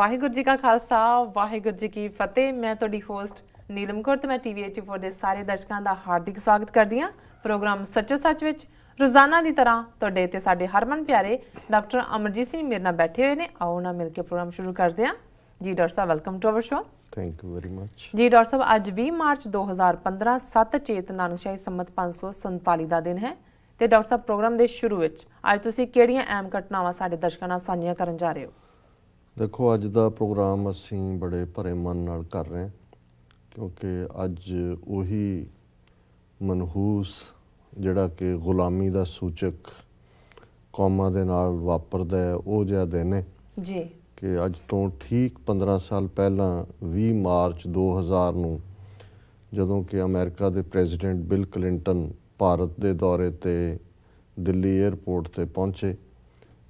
ਵਾਹਿਗੁਰੂ ਜੀ ਕਾ ਖਾਲਸਾ ਵਾਹਿਗੁਰੂ ਜੀ ਕੀ ਫਤਿਹ। ਮੈਂ ਤੁਹਾਡੀ ਹੋਸਟ ਨੀਲਮ ਕੌਰ ਤੇ ਮੈਂ ਟੀਵੀ 84 ਦੇ ਸਾਰੇ ਦਰਸ਼ਕਾਂ ਦਾ ਹਾਰਦਿਕ ਸਵਾਗਤ ਕਰਦੀ ਹਾਂ ਪ੍ਰੋਗਰਾਮ ਸੱਚੋ ਸੱਚ ਵਿੱਚ। ਰੋਜ਼ਾਨਾ ਦੀ ਤਰ੍ਹਾਂ ਤੁਹਾਡੇ ਤੇ ਸਾਡੇ ਹਰਮਨ ਪਿਆਰੇ ਡਾਕਟਰ ਅਮਰਜੀਤ ਸਿੰਘ ਮੇਰੇ ਨਾਲ ਬੈਠੇ ਹੋਏ ਨੇ। ਆਓ ਨਾ ਮਿਲ ਕੇ ਪ੍ਰੋਗਰਾਮ ਸ਼ੁਰੂ ਕਰਦੇ ਹਾਂ। ਜੀ ਡਾਕਟਰ ਸਾਹਿਬ, welcome to our show. Thank you very much. ਜੀ ਡਾਕਟਰ ਸਾਹਿਬ, ਅੱਜ 20 ਮਾਰਚ 2015 7 ਚੇਤ ਨਾਨਕਸ਼ਾਹੀ ਸੰਮਤ 547 ਦਾ ਦਿਨ ਹੈ ਤੇ ਡਾਕਟਰ ਸਾਹਿਬ, ਪ੍ਰੋਗਰਾਮ ਦੇ ਸ਼ੁਰੂ ਵਿੱਚ ਅੱਜ ਤੁਸੀਂ ਕਿਹੜੀਆਂ ਅਹਿਮ ਘਟਨਾਵਾਂ ਸਾਡੇ ਦਰਸ਼ਕਾਂ ਨਾਲ ਸਾਂਝੀਆਂ ਕਰਨ ਜਾ ਰਹੇ ਹੋ? ਦੇਖੋ, ਅੱਜ ਦਾ ਪ੍ਰੋਗਰਾਮ ਅਸੀਂ ਬੜੇ ਭਰੇ ਮਨ ਨਾਲ ਕਰ ਰਹੇ ਹਾਂ ਕਿਉਂਕਿ ਅੱਜ ਉਹੀ ਮਨਹੂਸ ਜਿਹੜਾ ਕਿ ਗੁਲਾਮੀ ਦਾ ਸੂਚਕ ਕੌਮਾਂ ਦੇ ਨਾਲ ਵਾਪਰਦਾ ਹੈ, ਉਹ ਜਿਹਾ ਦਿਨ ਹੈ ਜੀ ਕਿ ਅੱਜ ਤੋਂ ਠੀਕ 15 ਸਾਲ ਪਹਿਲਾਂ 20 ਮਾਰਚ 2000 ਨੂੰ ਜਦੋਂ ਕਿ ਅਮਰੀਕਾ ਦੇ ਪ੍ਰੈਜ਼ੀਡੈਂਟ ਬਿਲ ਕਲਿੰਟਨ ਭਾਰਤ ਦੇ ਦੌਰੇ 'ਤੇ ਦਿੱਲੀ ਏਅਰਪੋਰਟ 'ਤੇ ਪਹੁੰਚੇ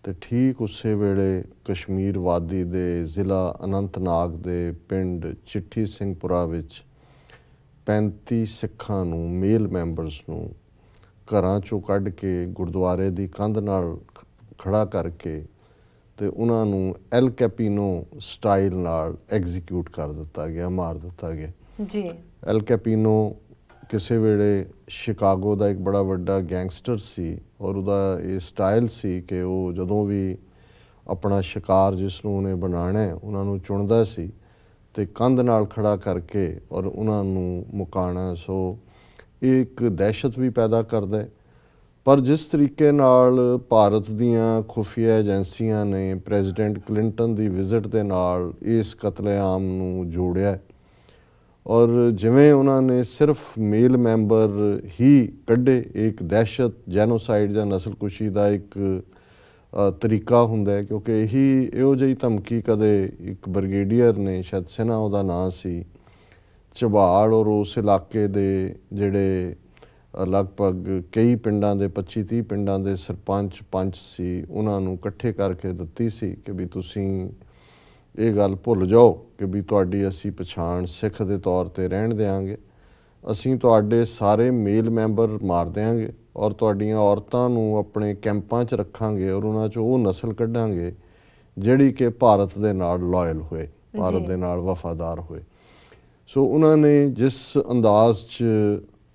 ਤੇ ਠੀਕ ਉਸੇ ਵੇਲੇ ਕਸ਼ਮੀਰ ਵਾਦੀ ਦੇ ਜ਼ਿਲ੍ਹਾ ਅਨੰਤਨਾਗ ਦੇ ਪਿੰਡ ਚਿੱਠੀ ਸਿੰਘਪੁਰਾ ਵਿੱਚ 35 ਸਿੱਖਾਂ ਨੂੰ, ਮੇਲ ਮੈਂਬਰਸ ਨੂੰ ਘਰਾਂ 'ਚੋਂ ਕੱਢ ਕੇ ਗੁਰਦੁਆਰੇ ਦੀ ਕੰਧ ਨਾਲ ਖੜ੍ਹਾ ਕਰਕੇ ਤੇ ਉਹਨਾਂ ਨੂੰ ਐਲ ਕੈਪੀਨੋ ਸਟਾਈਲ ਨਾਲ ਐਗਜ਼ੀਕਿਊਟ ਕਰ ਦਿੱਤਾ ਗਿਆ, ਮਾਰ ਦਿੱਤਾ ਗਿਆ ਜੀ। ਐਲ ਕੈਪੀਨੋ ਕਿਸੇ ਵੇਲੇ ਸ਼ਿਕਾਗੋ ਦਾ ਇੱਕ ਬੜਾ ਵੱਡਾ ਗੈਂਗਸਟਰ ਸੀ ਔਰ ਉਹਦਾ ਇਹ ਸਟਾਈਲ ਸੀ ਕਿ ਉਹ ਜਦੋਂ ਵੀ ਆਪਣਾ ਸ਼ਿਕਾਰ ਜਿਸ ਨੂੰ ਉਹਨੇ ਬਣਾਉਣਾ ਉਹਨਾਂ ਨੂੰ ਚੁਣਦਾ ਸੀ ਤੇ ਕੰਧ ਨਾਲ ਖੜਾ ਕਰਕੇ ਔਰ ਉਹਨਾਂ ਨੂੰ ਮੁਕਾਉਣਾ। ਸੋ ਇਹ ਇੱਕ ਦਹਿਸ਼ਤ ਵੀ ਪੈਦਾ ਕਰਦਾ। ਪਰ ਜਿਸ ਤਰੀਕੇ ਨਾਲ ਭਾਰਤ ਦੀਆਂ ਖੁਫੀਆ ਏਜੰਸੀਆਂ ਨੇ ਪ੍ਰੈਜ਼ੀਡੈਂਟ ਕਲਿੰਟਨ ਦੀ ਵਿਜ਼ਿਟ ਦੇ ਨਾਲ ਇਸ ਕਤਲੇਆਮ ਨੂੰ ਜੋੜਿਆ ਔਰ ਜਿਵੇਂ ਉਹਨਾਂ ਨੇ ਸਿਰਫ ਮੇਲ ਮੈਂਬਰ ਹੀ ਕੱਢੇ, ਇੱਕ ਦਹਿਸ਼ਤ ਜੈਨੋਸਾਈਡ ਜਾਂ ਨਸਲਕੁਸ਼ੀ ਦਾ ਇੱਕ ਤਰੀਕਾ ਹੁੰਦਾ ਹੈ ਕਿਉਂਕਿ ਇਹੋ ਜਿਹੀ ਧਮਕੀ ਕਦੇ ਇੱਕ ਬ੍ਰਿਗੇਡੀਅਰ ਨੇ, ਸ਼ਾਇਦ ਸਿਨਹਾ ਉਹਦਾ ਨਾਂ ਸੀ, ਝਬਾੜ ਔਰ ਉਸ ਇਲਾਕੇ ਦੇ ਜਿਹੜੇ ਲਗਭਗ ਕਈ ਪਿੰਡਾਂ ਦੇ 25-30 ਪਿੰਡਾਂ ਦੇ ਸਰਪੰਚ ਪੰਚ ਸੀ, ਉਹਨਾਂ ਨੂੰ ਇਕੱਠੇ ਕਰਕੇ ਦਿੱਤੀ ਸੀ ਕਿ ਵੀ ਤੁਸੀਂ ਇਹ ਗੱਲ ਭੁੱਲ ਜਾਓ ਕਿ ਵੀ ਤੁਹਾਡੀ ਅਸੀਂ ਪਛਾਣ ਸਿੱਖ ਦੇ ਤੌਰ 'ਤੇ ਰਹਿਣ ਦਿਆਂਗੇ, ਅਸੀਂ ਤੁਹਾਡੇ ਸਾਰੇ ਮੇਲ ਮੈਂਬਰ ਮਾਰ ਦਿਆਂਗੇ ਔਰ ਤੁਹਾਡੀਆਂ ਔਰਤਾਂ ਨੂੰ ਆਪਣੇ ਕੈਂਪਾਂ 'ਚ ਰੱਖਾਂਗੇ ਔਰ ਉਹਨਾਂ 'ਚੋਂ ਉਹ ਨਸਲ ਕੱਢਾਂਗੇ ਜਿਹੜੀ ਕਿ ਭਾਰਤ ਦੇ ਨਾਲ ਲਾਇਲ ਹੋਏ, ਭਾਰਤ ਦੇ ਨਾਲ ਵਫਾਦਾਰ ਹੋਏ। ਸੋ ਉਹਨਾਂ ਨੇ ਜਿਸ ਅੰਦਾਜ਼ 'ਚ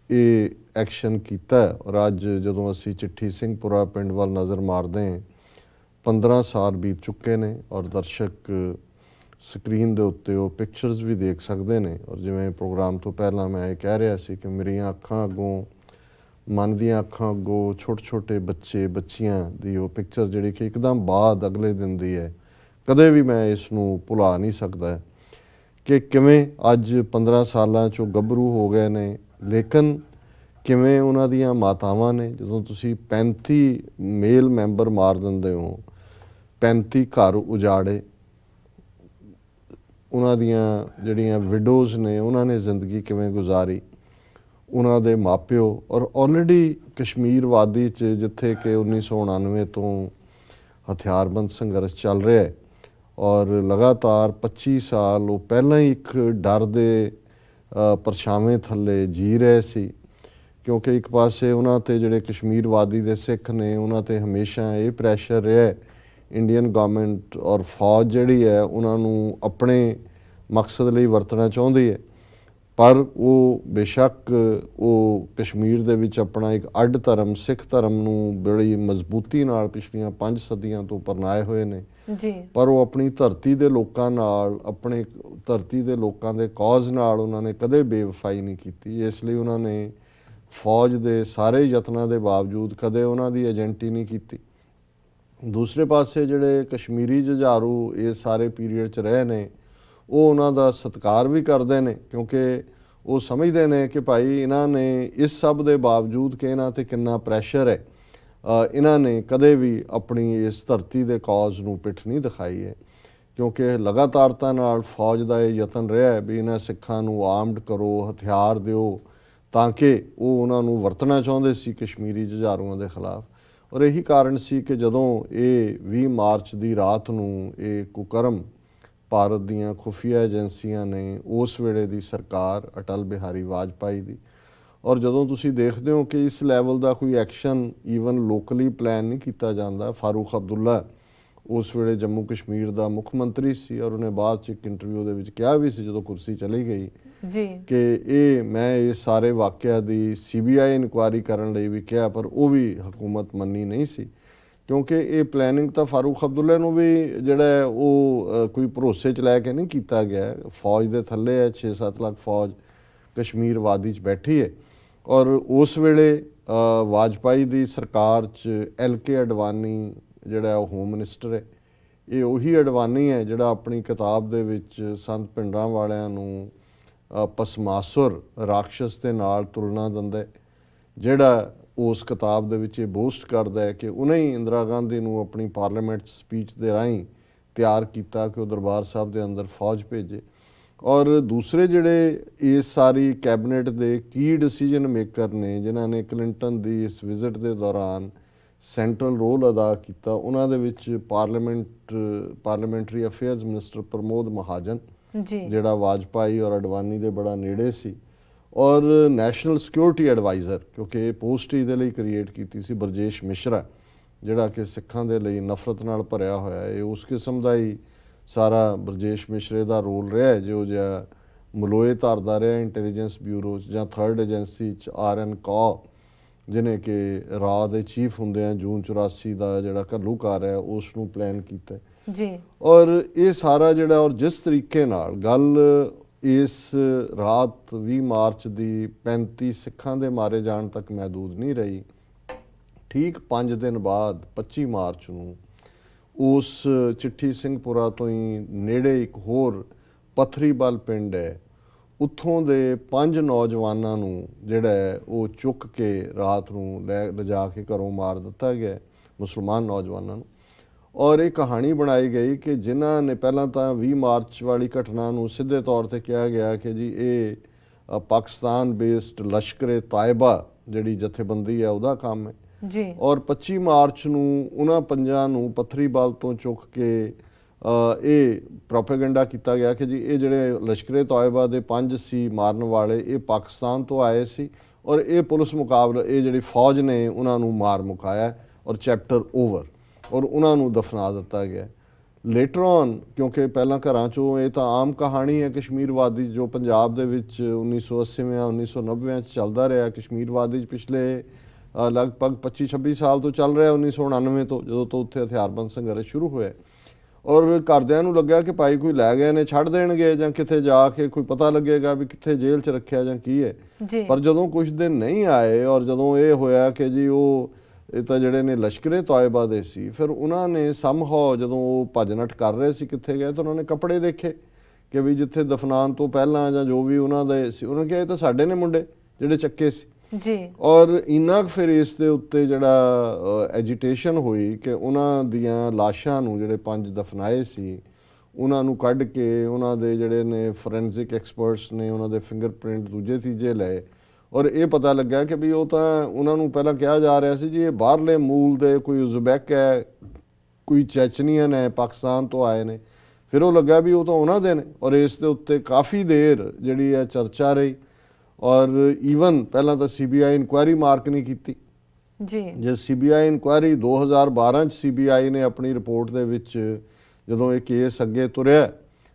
ਇਹ ਐਕਸ਼ਨ ਕੀਤਾ ਔਰ ਅੱਜ ਜਦੋਂ ਅਸੀਂ ਚਿੱਠੀ ਸਿੰਘਪੁਰਾ ਪਿੰਡ ਵੱਲ ਨਜ਼ਰ ਮਾਰਦੇ ਹਾਂ 15 ਸਾਲ ਬੀਤ ਚੁੱਕੇ ਨੇ ਔਰ ਦਰਸ਼ਕ ਸਕਰੀਨ ਦੇ ਉੱਤੇ ਉਹ ਪਿਕਚਰਸ ਵੀ ਦੇਖ ਸਕਦੇ ਨੇ। ਔਰ ਜਿਵੇਂ ਪ੍ਰੋਗਰਾਮ ਤੋਂ ਪਹਿਲਾਂ ਮੈਂ ਇਹ ਕਹਿ ਰਿਹਾ ਸੀ ਕਿ ਮੇਰੀਆਂ ਅੱਖਾਂ ਅੱਗੋਂ, ਮਨ ਦੀਆਂ ਅੱਖਾਂ ਅੱਗੋਂ ਛੋਟੇ ਛੋਟੇ ਬੱਚੇ ਬੱਚੀਆਂ ਦੀ ਉਹ ਪਿਕਚਰ ਜਿਹੜੀ ਕਿ ਇੱਕਦਮ ਬਾਅਦ ਅਗਲੇ ਦਿਨ ਦੀ ਹੈ, ਕਦੇ ਵੀ ਮੈਂ ਇਸ ਨੂੰ ਭੁਲਾ ਨਹੀਂ ਸਕਦਾ ਕਿ ਕਿਵੇਂ ਅੱਜ 15 ਸਾਲਾਂ 'ਚੋਂ ਗੱਭਰੂ ਹੋ ਗਏ ਨੇ, ਲੇਕਿਨ ਕਿਵੇਂ ਉਹਨਾਂ ਦੀਆਂ ਮਾਤਾਵਾਂ ਨੇ ਜਦੋਂ ਤੁਸੀਂ 35 ਮੇਲ ਮੈਂਬਰ ਮਾਰ ਦਿੰਦੇ ਹੋ, 35 ਘਰ ਉਜਾੜੇ, ਉਹਨਾਂ ਦੀਆਂ ਜਿਹੜੀਆਂ ਵਿਡੋਜ਼ ਨੇ ਉਹਨਾਂ ਨੇ ਜ਼ਿੰਦਗੀ ਕਿਵੇਂ ਗੁਜ਼ਾਰੀ, ਉਹਨਾਂ ਦੇ ਮਾਪਿਓ। ਔਰ ਆਲਰੇਡੀ ਕਸ਼ਮੀਰ ਵਾਦੀ 'ਚ ਜਿੱਥੇ ਕਿ 1999 ਤੋਂ ਹਥਿਆਰਬੰਦ ਸੰਘਰਸ਼ ਚੱਲ ਰਿਹਾ ਹੈ ਔਰ ਲਗਾਤਾਰ 25 ਸਾਲ ਉਹ ਪਹਿਲਾਂ ਹੀ ਇੱਕ ਡਰ ਦੇ ਪਰਛਾਵੇਂ ਥੱਲੇ ਜੀ ਰਹੇ ਸੀ ਕਿਉਂਕਿ ਇੱਕ ਪਾਸੇ ਉਹਨਾਂ 'ਤੇ ਜਿਹੜੇ ਕਸ਼ਮੀਰ ਵਾਦੀ ਦੇ ਸਿੱਖ ਨੇ ਉਹਨਾਂ 'ਤੇ ਹਮੇਸ਼ਾ ਇਹ ਪ੍ਰੈਸ਼ਰ ਰਿਹਾ ਇੰਡੀਅਨ ਗਵਰਨਮੈਂਟ ਔਰ ਫੌਜ ਜਿਹੜੀ ਹੈ ਉਹਨਾਂ ਨੂੰ ਆਪਣੇ ਮਕਸਦ ਲਈ ਵਰਤਣਾ ਚਾਹੁੰਦੀ ਹੈ, ਪਰ ਉਹ ਬੇਸ਼ੱਕ ਉਹ ਕਸ਼ਮੀਰ ਦੇ ਵਿੱਚ ਆਪਣਾ ਇੱਕ ਅੱਡ ਧਰਮ ਸਿੱਖ ਧਰਮ ਨੂੰ ਬੜੀ ਮਜ਼ਬੂਤੀ ਨਾਲ ਪਿਛਲੀਆਂ 5 ਸਦੀਆਂ ਤੋਂ ਅਪਣਾਏ ਹੋਏ ਨੇ ਜੀ, ਪਰ ਉਹ ਆਪਣੀ ਧਰਤੀ ਦੇ ਲੋਕਾਂ ਨਾਲ, ਆਪਣੇ ਧਰਤੀ ਦੇ ਲੋਕਾਂ ਦੇ ਕੌਜ਼ ਨਾਲ ਉਹਨਾਂ ਨੇ ਕਦੇ ਬੇਵਫਾਈ ਨਹੀਂ ਕੀਤੀ। ਇਸ ਲਈ ਉਹਨਾਂ ਨੇ ਫੌਜ ਦੇ ਸਾਰੇ ਯਤਨਾਂ ਦੇ ਬਾਵਜੂਦ ਕਦੇ ਉਹਨਾਂ ਦੀ ਏਜੰਟੀ ਨਹੀਂ ਕੀਤੀ। ਦੂਸਰੇ ਪਾਸੇ ਜਿਹੜੇ ਕਸ਼ਮੀਰੀ ਜੁਝਾਰੂ ਇਹ ਸਾਰੇ ਪੀਰੀਅਡ 'ਚ ਰਹੇ ਨੇ ਉਹ ਉਹਨਾਂ ਦਾ ਸਤਿਕਾਰ ਵੀ ਕਰਦੇ ਨੇ ਕਿਉਂਕਿ ਉਹ ਸਮਝਦੇ ਨੇ ਕਿ ਭਾਈ ਇਹਨਾਂ ਨੇ ਇਸ ਸਭ ਦੇ ਬਾਵਜੂਦ ਕਿ ਇਹਨਾਂ 'ਤੇ ਕਿੰਨਾ ਪ੍ਰੈਸ਼ਰ ਹੈ, ਇਹਨਾਂ ਨੇ ਕਦੇ ਵੀ ਆਪਣੀ ਇਸ ਧਰਤੀ ਦੇ ਕੌਜ਼ ਨੂੰ ਪਿੱਠ ਨਹੀਂ ਦਿਖਾਈ ਹੈ ਕਿਉਂਕਿ ਲਗਾਤਾਰਤਾ ਨਾਲ ਫੌਜ ਦਾ ਇਹ ਯਤਨ ਰਿਹਾ ਹੈ ਵੀ ਇਹਨਾਂ ਸਿੱਖਾਂ ਨੂੰ ਆਰਮਡ ਕਰੋ, ਹਥਿਆਰ ਦਿਓ ਤਾਂ ਕਿ ਉਹ ਉਹਨਾਂ ਨੂੰ ਵਰਤਣਾ ਚਾਹੁੰਦੇ ਸੀ ਕਸ਼ਮੀਰੀ ਜੁਝਾਰੂਆਂ ਦੇ ਖਿਲਾਫ। ਔਰ ਇਹੀ ਕਾਰਨ ਸੀ ਕਿ ਜਦੋਂ ਇਹ 20 ਮਾਰਚ ਦੀ ਰਾਤ ਨੂੰ ਇਹ ਕੁਕਰਮ ਭਾਰਤ ਦੀਆਂ ਖੁਫੀਆ ਏਜੰਸੀਆਂ ਨੇ, ਉਸ ਵੇਲੇ ਦੀ ਸਰਕਾਰ ਅਟਲ ਬਿਹਾਰੀ ਵਾਜਪਾਈ ਦੀ, ਔਰ ਜਦੋਂ ਤੁਸੀਂ ਦੇਖਦੇ ਹੋ ਕਿ ਇਸ ਲੈਵਲ ਦਾ ਕੋਈ ਐਕਸ਼ਨ ਈਵਨ ਲੋਕਲੀ ਪਲਾਨ ਨਹੀਂ ਕੀਤਾ ਜਾਂਦਾ, ਫਾਰੂਕ ਅਬਦੁੱਲਾ ਉਸ ਵੇਲੇ ਜੰਮੂ ਕਸ਼ਮੀਰ ਦਾ ਮੁੱਖ ਮੰਤਰੀ ਸੀ ਔਰ ਉਹਨੇ ਬਾਅਦ 'ਚ ਇੱਕ ਇੰਟਰਵਿਊ ਦੇ ਵਿੱਚ ਕਿਹਾ ਵੀ ਸੀ ਜਦੋਂ ਕੁਰਸੀ ਚਲੀ ਗਈ ਜੀ ਕਿ ਮੈਂ ਇਹ ਸਾਰੇ ਵਾਕਿਆ ਦੀ CBI ਇਨਕੁਆਇਰੀ ਕਰਨ ਲਈ ਵੀ ਕਿਹਾ, ਪਰ ਉਹ ਵੀ ਹਕੂਮਤ ਮੰਨੀ ਨਹੀਂ ਸੀ ਕਿਉਂਕਿ ਇਹ ਪਲੈਨਿੰਗ ਤਾਂ ਫਾਰੂਕ ਅਬਦੁੱਲਾ ਨੂੰ ਵੀ ਜਿਹੜਾ ਉਹ ਕੋਈ ਭਰੋਸੇ 'ਚ ਲੈ ਕੇ ਨਹੀਂ ਕੀਤਾ ਗਿਆ। ਫੌਜ ਦੇ ਥੱਲੇ ਹੈ, 6-7 ਲੱਖ ਫੌਜ ਕਸ਼ਮੀਰ ਵਾਦੀ 'ਚ ਬੈਠੀ ਹੈ ਔਰ ਉਸ ਵੇਲੇ ਵਾਜਪਾਈ ਦੀ ਸਰਕਾਰ 'ਚ LK ਅਡਵਾਨੀ ਜਿਹੜਾ ਉਹ ਹੋਮ ਮਿਨਿਸਟਰ ਹੈ। ਇਹ ਉਹੀ ਅਡਵਾਨੀ ਹੈ ਜਿਹੜਾ ਆਪਣੀ ਕਿਤਾਬ ਦੇ ਵਿੱਚ ਸੰਤ ਭਿੰਡਰਾਂ ਵਾਲਿਆਂ ਨੂੰ ਪਸਮਾਸੁਰ ਰਾਖਸ਼ ਦੇ ਨਾਲ ਤੁਲਨਾ ਦਿੰਦਾ ਹੈ, ਜਿਹੜਾ ਉਸ ਕਿਤਾਬ ਦੇ ਵਿੱਚ ਇਹ ਬੋਸਟ ਕਰਦਾ ਹੈ ਕਿ ਉਹਨੇ ਹੀ ਇੰਦਰਾ ਗਾਂਧੀ ਨੂੰ ਆਪਣੀ ਪਾਰਲੀਮੈਂਟ ਸਪੀਚ ਦੇ ਰਾਹੀਂ ਤਿਆਰ ਕੀਤਾ ਕਿ ਉਹ ਦਰਬਾਰ ਸਾਹਿਬ ਦੇ ਅੰਦਰ ਫੌਜ ਭੇਜੇ। ਔਰ ਦੂਸਰੇ ਜਿਹੜੇ ਇਸ ਸਾਰੀ ਕੈਬਨਿਟ ਦੇ ਕੀ ਡਿਸੀਜਨ ਮੇਕਰ ਨੇ ਜਿਨ੍ਹਾਂ ਨੇ ਕਲਿੰਟਨ ਦੀ ਇਸ ਵਿਜ਼ਿਟ ਦੇ ਦੌਰਾਨ ਸੈਂਟਰਲ ਰੋਲ ਅਦਾ ਕੀਤਾ, ਉਹਨਾਂ ਦੇ ਵਿੱਚ parliamentary affairs minister Pramod Mahajan ਜਿਹੜਾ ਵਾਜਪਾਈ ਔਰ ਅਡਵਾਨੀ ਦੇ ਬੜਾ ਨੇੜੇ ਸੀ, ਔਰ ਨੈਸ਼ਨਲ ਸਿਕਿਉਰਿਟੀ ਐਡਵਾਈਜ਼ਰ ਕਿਉਂਕਿ ਇਹ ਪੋਸਟ ਹੀ ਇਹਦੇ ਲਈ ਕ੍ਰੀਏਟ ਕੀਤੀ ਸੀ ਬਰਜੇਸ਼ ਮਿਸ਼ਰਾ ਜਿਹੜਾ ਕਿ ਸਿੱਖਾਂ ਦੇ ਲਈ ਨਫ਼ਰਤ ਨਾਲ ਭਰਿਆ ਹੋਇਆ ਹੈ। ਇਹ ਉਸ ਕਿਸਮ ਦਾ ਹੀ ਸਾਰਾ ਬਰਜੇਸ਼ ਮਿਸ਼ਰੇ ਦਾ ਰੋਲ ਰਿਹਾ ਜੋ ਜਿਹਾ ਮਲੋਏ ਧਾਰਦਾ ਰਿਹਾ ਇੰਟੈਲੀਜੈਂਸ ਬਿਊਰੋ 'ਚ ਜਾਂ ਥਰਡ ਏਜੰਸੀ 'ਚ RN ਕੌ ਜਿਹਨੇ ਕਿ ਰਾਹ ਦੇ ਚੀਫ ਹੁੰਦੇ ਆ ਜੂਨ 84 ਦਾ ਜਿਹੜਾ ਘੱਲੂਘਾਰ ਹੈ ਉਸ ਨੂੰ ਪਲਾਨ ਕੀਤਾ ਜੀ। ਔਰ ਇਹ ਸਾਰਾ ਜਿਹੜਾ ਔਰ ਜਿਸ ਤਰੀਕੇ ਨਾਲ ਗੱਲ ਇਸ ਰਾਤ 20 ਮਾਰਚ ਦੀ 35 ਸਿੱਖਾਂ ਦੇ ਮਾਰੇ ਜਾਣ ਤੱਕ ਮਹਿਦੂਦ ਨਹੀਂ ਰਹੀ, ਠੀਕ 5 ਦਿਨ ਬਾਅਦ 25 ਮਾਰਚ ਨੂੰ ਉਸ ਚਿੱਠੀ ਸਿੰਘਪੁਰਾ ਤੋਂ ਹੀ ਨੇੜੇ ਇੱਕ ਹੋਰ ਪੱਥਰੀਬਲ ਪਿੰਡ ਹੈ, ਉੱਥੋਂ ਦੇ 5 ਨੌਜਵਾਨਾਂ ਨੂੰ ਜਿਹੜਾ ਹੈ ਉਹ ਚੁੱਕ ਕੇ ਰਾਤ ਨੂੰ ਲਿਜਾ ਕੇ ਘਰੋਂ ਮਾਰ ਦਿੱਤਾ ਗਿਆ, ਮੁਸਲਮਾਨ ਨੌਜਵਾਨਾਂ ਨੂੰ। ਔਰ ਇਹ ਕਹਾਣੀ ਬਣਾਈ ਗਈ ਕਿ ਜਿਨ੍ਹਾਂ ਨੇ ਪਹਿਲਾਂ ਤਾਂ 20 ਮਾਰਚ ਵਾਲੀ ਘਟਨਾ ਨੂੰ ਸਿੱਧੇ ਤੌਰ ਤੇ ਕਿਹਾ ਗਿਆ ਕਿ ਜੀ ਇਹ ਪਾਕਿਸਤਾਨ ਬੇਸਡ ਲਸ਼ਕਰੇ ਤਾਇਬਾ ਜਿਹੜੀ ਜਥੇਬੰਦੀ ਹੈ ਉਹਦਾ ਕੰਮ ਹੈ ਜੀ। ਔਰ 25 ਮਾਰਚ ਨੂੰ ਉਹਨਾਂ 5 ਨੂੰ ਪੱਥਰੀਬਲ ਤੋਂ ਚੁੱਕ ਕੇ ਇਹ ਪ੍ਰੋਪੇਗੈਂਡਾ ਕੀਤਾ ਗਿਆ ਕਿ ਜੀ ਇਹ ਜਿਹੜੇ ਲਸ਼ਕਰੇ ਤਾਇਬਾ ਦੇ 5 ਸੀ ਮਾਰਨ ਵਾਲੇ ਇਹ ਪਾਕਿਸਤਾਨ ਤੋਂ ਆਏ ਸੀ ਔਰ ਇਹ ਪੁਲਿਸ ਮੁਕਾਬਲਾ ਇਹ ਜਿਹੜੀ ਫੌਜ ਨੇ ਉਹਨਾਂ ਨੂੰ ਮਾਰ ਮੁਕਾਇਆ ਔਰ ਚੈਪਟਰ ਓਵਰ ਔਰ ਉਹਨਾਂ ਨੂੰ ਦਫਨਾ ਦਿੱਤਾ ਗਿਆ। ਲੇਟਰ ਔਨ ਕਿਉਂਕਿ ਪਹਿਲਾਂ ਘਰਾਂ 'ਚੋਂ ਇਹ ਤਾਂ ਆਮ ਕਹਾਣੀ ਹੈ ਕਸ਼ਮੀਰ ਵਾਦੀ ਜੋ ਪੰਜਾਬ ਦੇ ਵਿੱਚ 1980 1990 'ਚ ਚੱਲਦਾ ਰਿਹਾ, ਕਸ਼ਮੀਰ ਵਾਦੀ 'ਚ ਪਿਛਲੇ ਲਗਭਗ 25-26 ਸਾਲ ਤੋਂ ਚੱਲ ਰਿਹਾ, 1999 ਤੋਂ ਜਦੋਂ ਤੋਂ ਉੱਥੇ ਹਥਿਆਰਬੰਦ ਸੰਘਰਸ਼ ਸ਼ੁਰੂ ਹੋਇਆ ਔਰ ਘਰਦਿਆਂ ਨੂੰ ਲੱਗਿਆ ਕਿ ਭਾਈ ਕੋਈ ਲੈ ਗਏ ਨੇ ਛੱਡ ਦੇਣਗੇ ਜਾਂ ਕਿਤੇ ਜਾ ਕੇ ਕੋਈ ਪਤਾ ਲੱਗੇਗਾ ਵੀ ਕਿੱਥੇ ਜੇਲ੍ਹ 'ਚ ਰੱਖਿਆ ਜਾਂ ਕੀ ਹੈ। ਪਰ ਜਦੋਂ ਕੁਝ ਦਿਨ ਨਹੀਂ ਆਏ ਔਰ ਜਦੋਂ ਇਹ ਹੋਇਆ ਕਿ ਜੀ ਇਹ ਤਾਂ ਜਿਹੜੇ ਨੇ ਲਸ਼ਕਰੇ ਤਾਇਬਾ ਦੇ ਸੀ, ਫਿਰ ਉਹਨਾਂ ਨੇ ਸਮਹਾਉ ਜਦੋਂ ਉਹ ਭੱਜ ਨੱਠ ਕਰ ਰਹੇ ਸੀ ਕਿੱਥੇ ਗਏ ਤਾਂ ਉਹਨਾਂ ਨੇ ਕੱਪੜੇ ਦੇਖੇ ਕਿ ਵੀ ਜਿੱਥੇ ਦਫਨਾਨ ਤੋਂ ਪਹਿਲਾਂ ਜਾਂ ਜੋ ਵੀ ਉਹਨਾਂ ਦੇ ਸੀ ਉਹਨਾਂ ਕਿਹਾ ਇਹ ਤਾਂ ਸਾਡੇ ਨੇ ਮੁੰਡੇ ਜਿਹੜੇ ਚੱਕੇ ਸੀ ਜੀ। ਔਰ ਇੰਨਾ ਕੁ ਫਿਰ ਇਸ ਦੇ ਉੱਤੇ ਜਿਹੜਾ ਐਜੀਟੇਸ਼ਨ ਹੋਈ ਕਿ ਉਹਨਾਂ ਦੀਆਂ ਲਾਸ਼ਾਂ ਨੂੰ ਜਿਹੜੇ 5 ਦਫਨਾਏ ਸੀ ਉਹਨਾਂ ਨੂੰ ਕੱਢ ਕੇ ਉਹਨਾਂ ਦੇ ਜਿਹੜੇ ਨੇ ਫੋਰੈਂਸਿਕ ਐਕਸਪਰਟਸ ਨੇ ਉਹਨਾਂ ਦੇ ਫਿੰਗਰਪ੍ਰਿੰਟ ਦੂਜੇ ਤੀਜੇ ਲਏ ਔਰ ਇਹ ਪਤਾ ਲੱਗਾ ਕਿ ਵੀ ਉਹ ਤਾਂ ਉਹਨਾਂ ਨੂੰ ਪਹਿਲਾਂ ਕਿਹਾ ਜਾ ਰਿਹਾ ਸੀ ਜੀ ਇਹ ਬਾਹਰਲੇ ਮੂਲ ਦੇ ਕੋਈ ਉਜ਼ਬੈਕ ਹੈ, ਕੋਈ ਚੈਚਨੀਅਨ ਹੈ, ਪਾਕਿਸਤਾਨ ਤੋਂ ਆਏ ਨੇ। ਫਿਰ ਉਹ ਲੱਗਾ ਵੀ ਉਹ ਤਾਂ ਉਹਨਾਂ ਦੇ ਨੇ ਔਰ ਇਸ ਦੇ ਉੱਤੇ ਕਾਫੀ ਦੇਰ ਜਿਹੜੀ ਹੈ ਚਰਚਾ ਰਹੀ ਔਰ ਈਵਨ ਪਹਿਲਾਂ ਤਾਂ CBI ਇਨਕੁਆਇਰੀ ਮਾਰਕ ਨਹੀਂ ਕੀਤੀ ਜੀ। ਜੇ CBI ਇਨਕੁਆਇਰੀ 2012 'ਚ CBI ਨੇ ਆਪਣੀ ਰਿਪੋਰਟ ਦੇ ਵਿੱਚ ਜਦੋਂ ਇਹ ਕੇਸ ਅੱਗੇ ਤੁਰਿਆ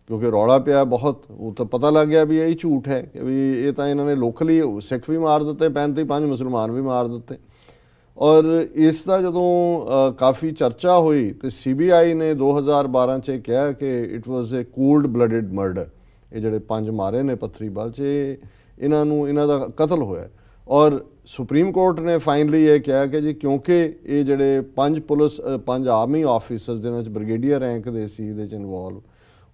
ਕਿਉਂਕਿ ਰੌਲਾ ਪਿਆ ਬਹੁਤ, ਉਹ ਤਾਂ ਪਤਾ ਲੱਗ ਗਿਆ ਵੀ ਇਹ ਝੂਠ ਹੈ ਕਿ ਵੀ ਇਹ ਤਾਂ ਇਹਨਾਂ ਨੇ ਲੋਕਲੀ ਸਿੱਖ ਵੀ ਮਾਰ ਦਿੱਤੇ 35 ਮੁਸਲਮਾਨ ਵੀ ਮਾਰ ਦਿੱਤੇ ਔਰ ਇਸ ਦਾ ਜਦੋਂ ਕਾਫੀ ਚਰਚਾ ਹੋਈ ਤੇ CBI ਨੇ 2012 'ਚ ਇਹ ਕਿਹਾ ਕਿ it was A cold blooded murder, ਇਹ ਜਿਹੜੇ 5 ਮਾਰੇ ਨੇ ਪੱਥਰੀਬਲ 'ਚ ਇਹਨਾਂ ਦਾ ਕਤਲ ਹੋਇਆ ਔਰ ਸੁਪਰੀਮ ਕੋਰਟ ਨੇ ਫਾਈਨਲੀ ਇਹ ਕਿਹਾ ਕਿ ਜੀ ਕਿਉਂਕਿ ਇਹ ਜਿਹੜੇ 5 ਆਰਮੀ ਆਫੀਸਰ ਜਿਹਨਾਂ 'ਚ ਬ੍ਰਿਗੇਡੀਅਰ ਰੈਂਕ ਦੇ ਸੀ ਇਹਦੇ 'ਚ ਇਨਵੋਲਵ,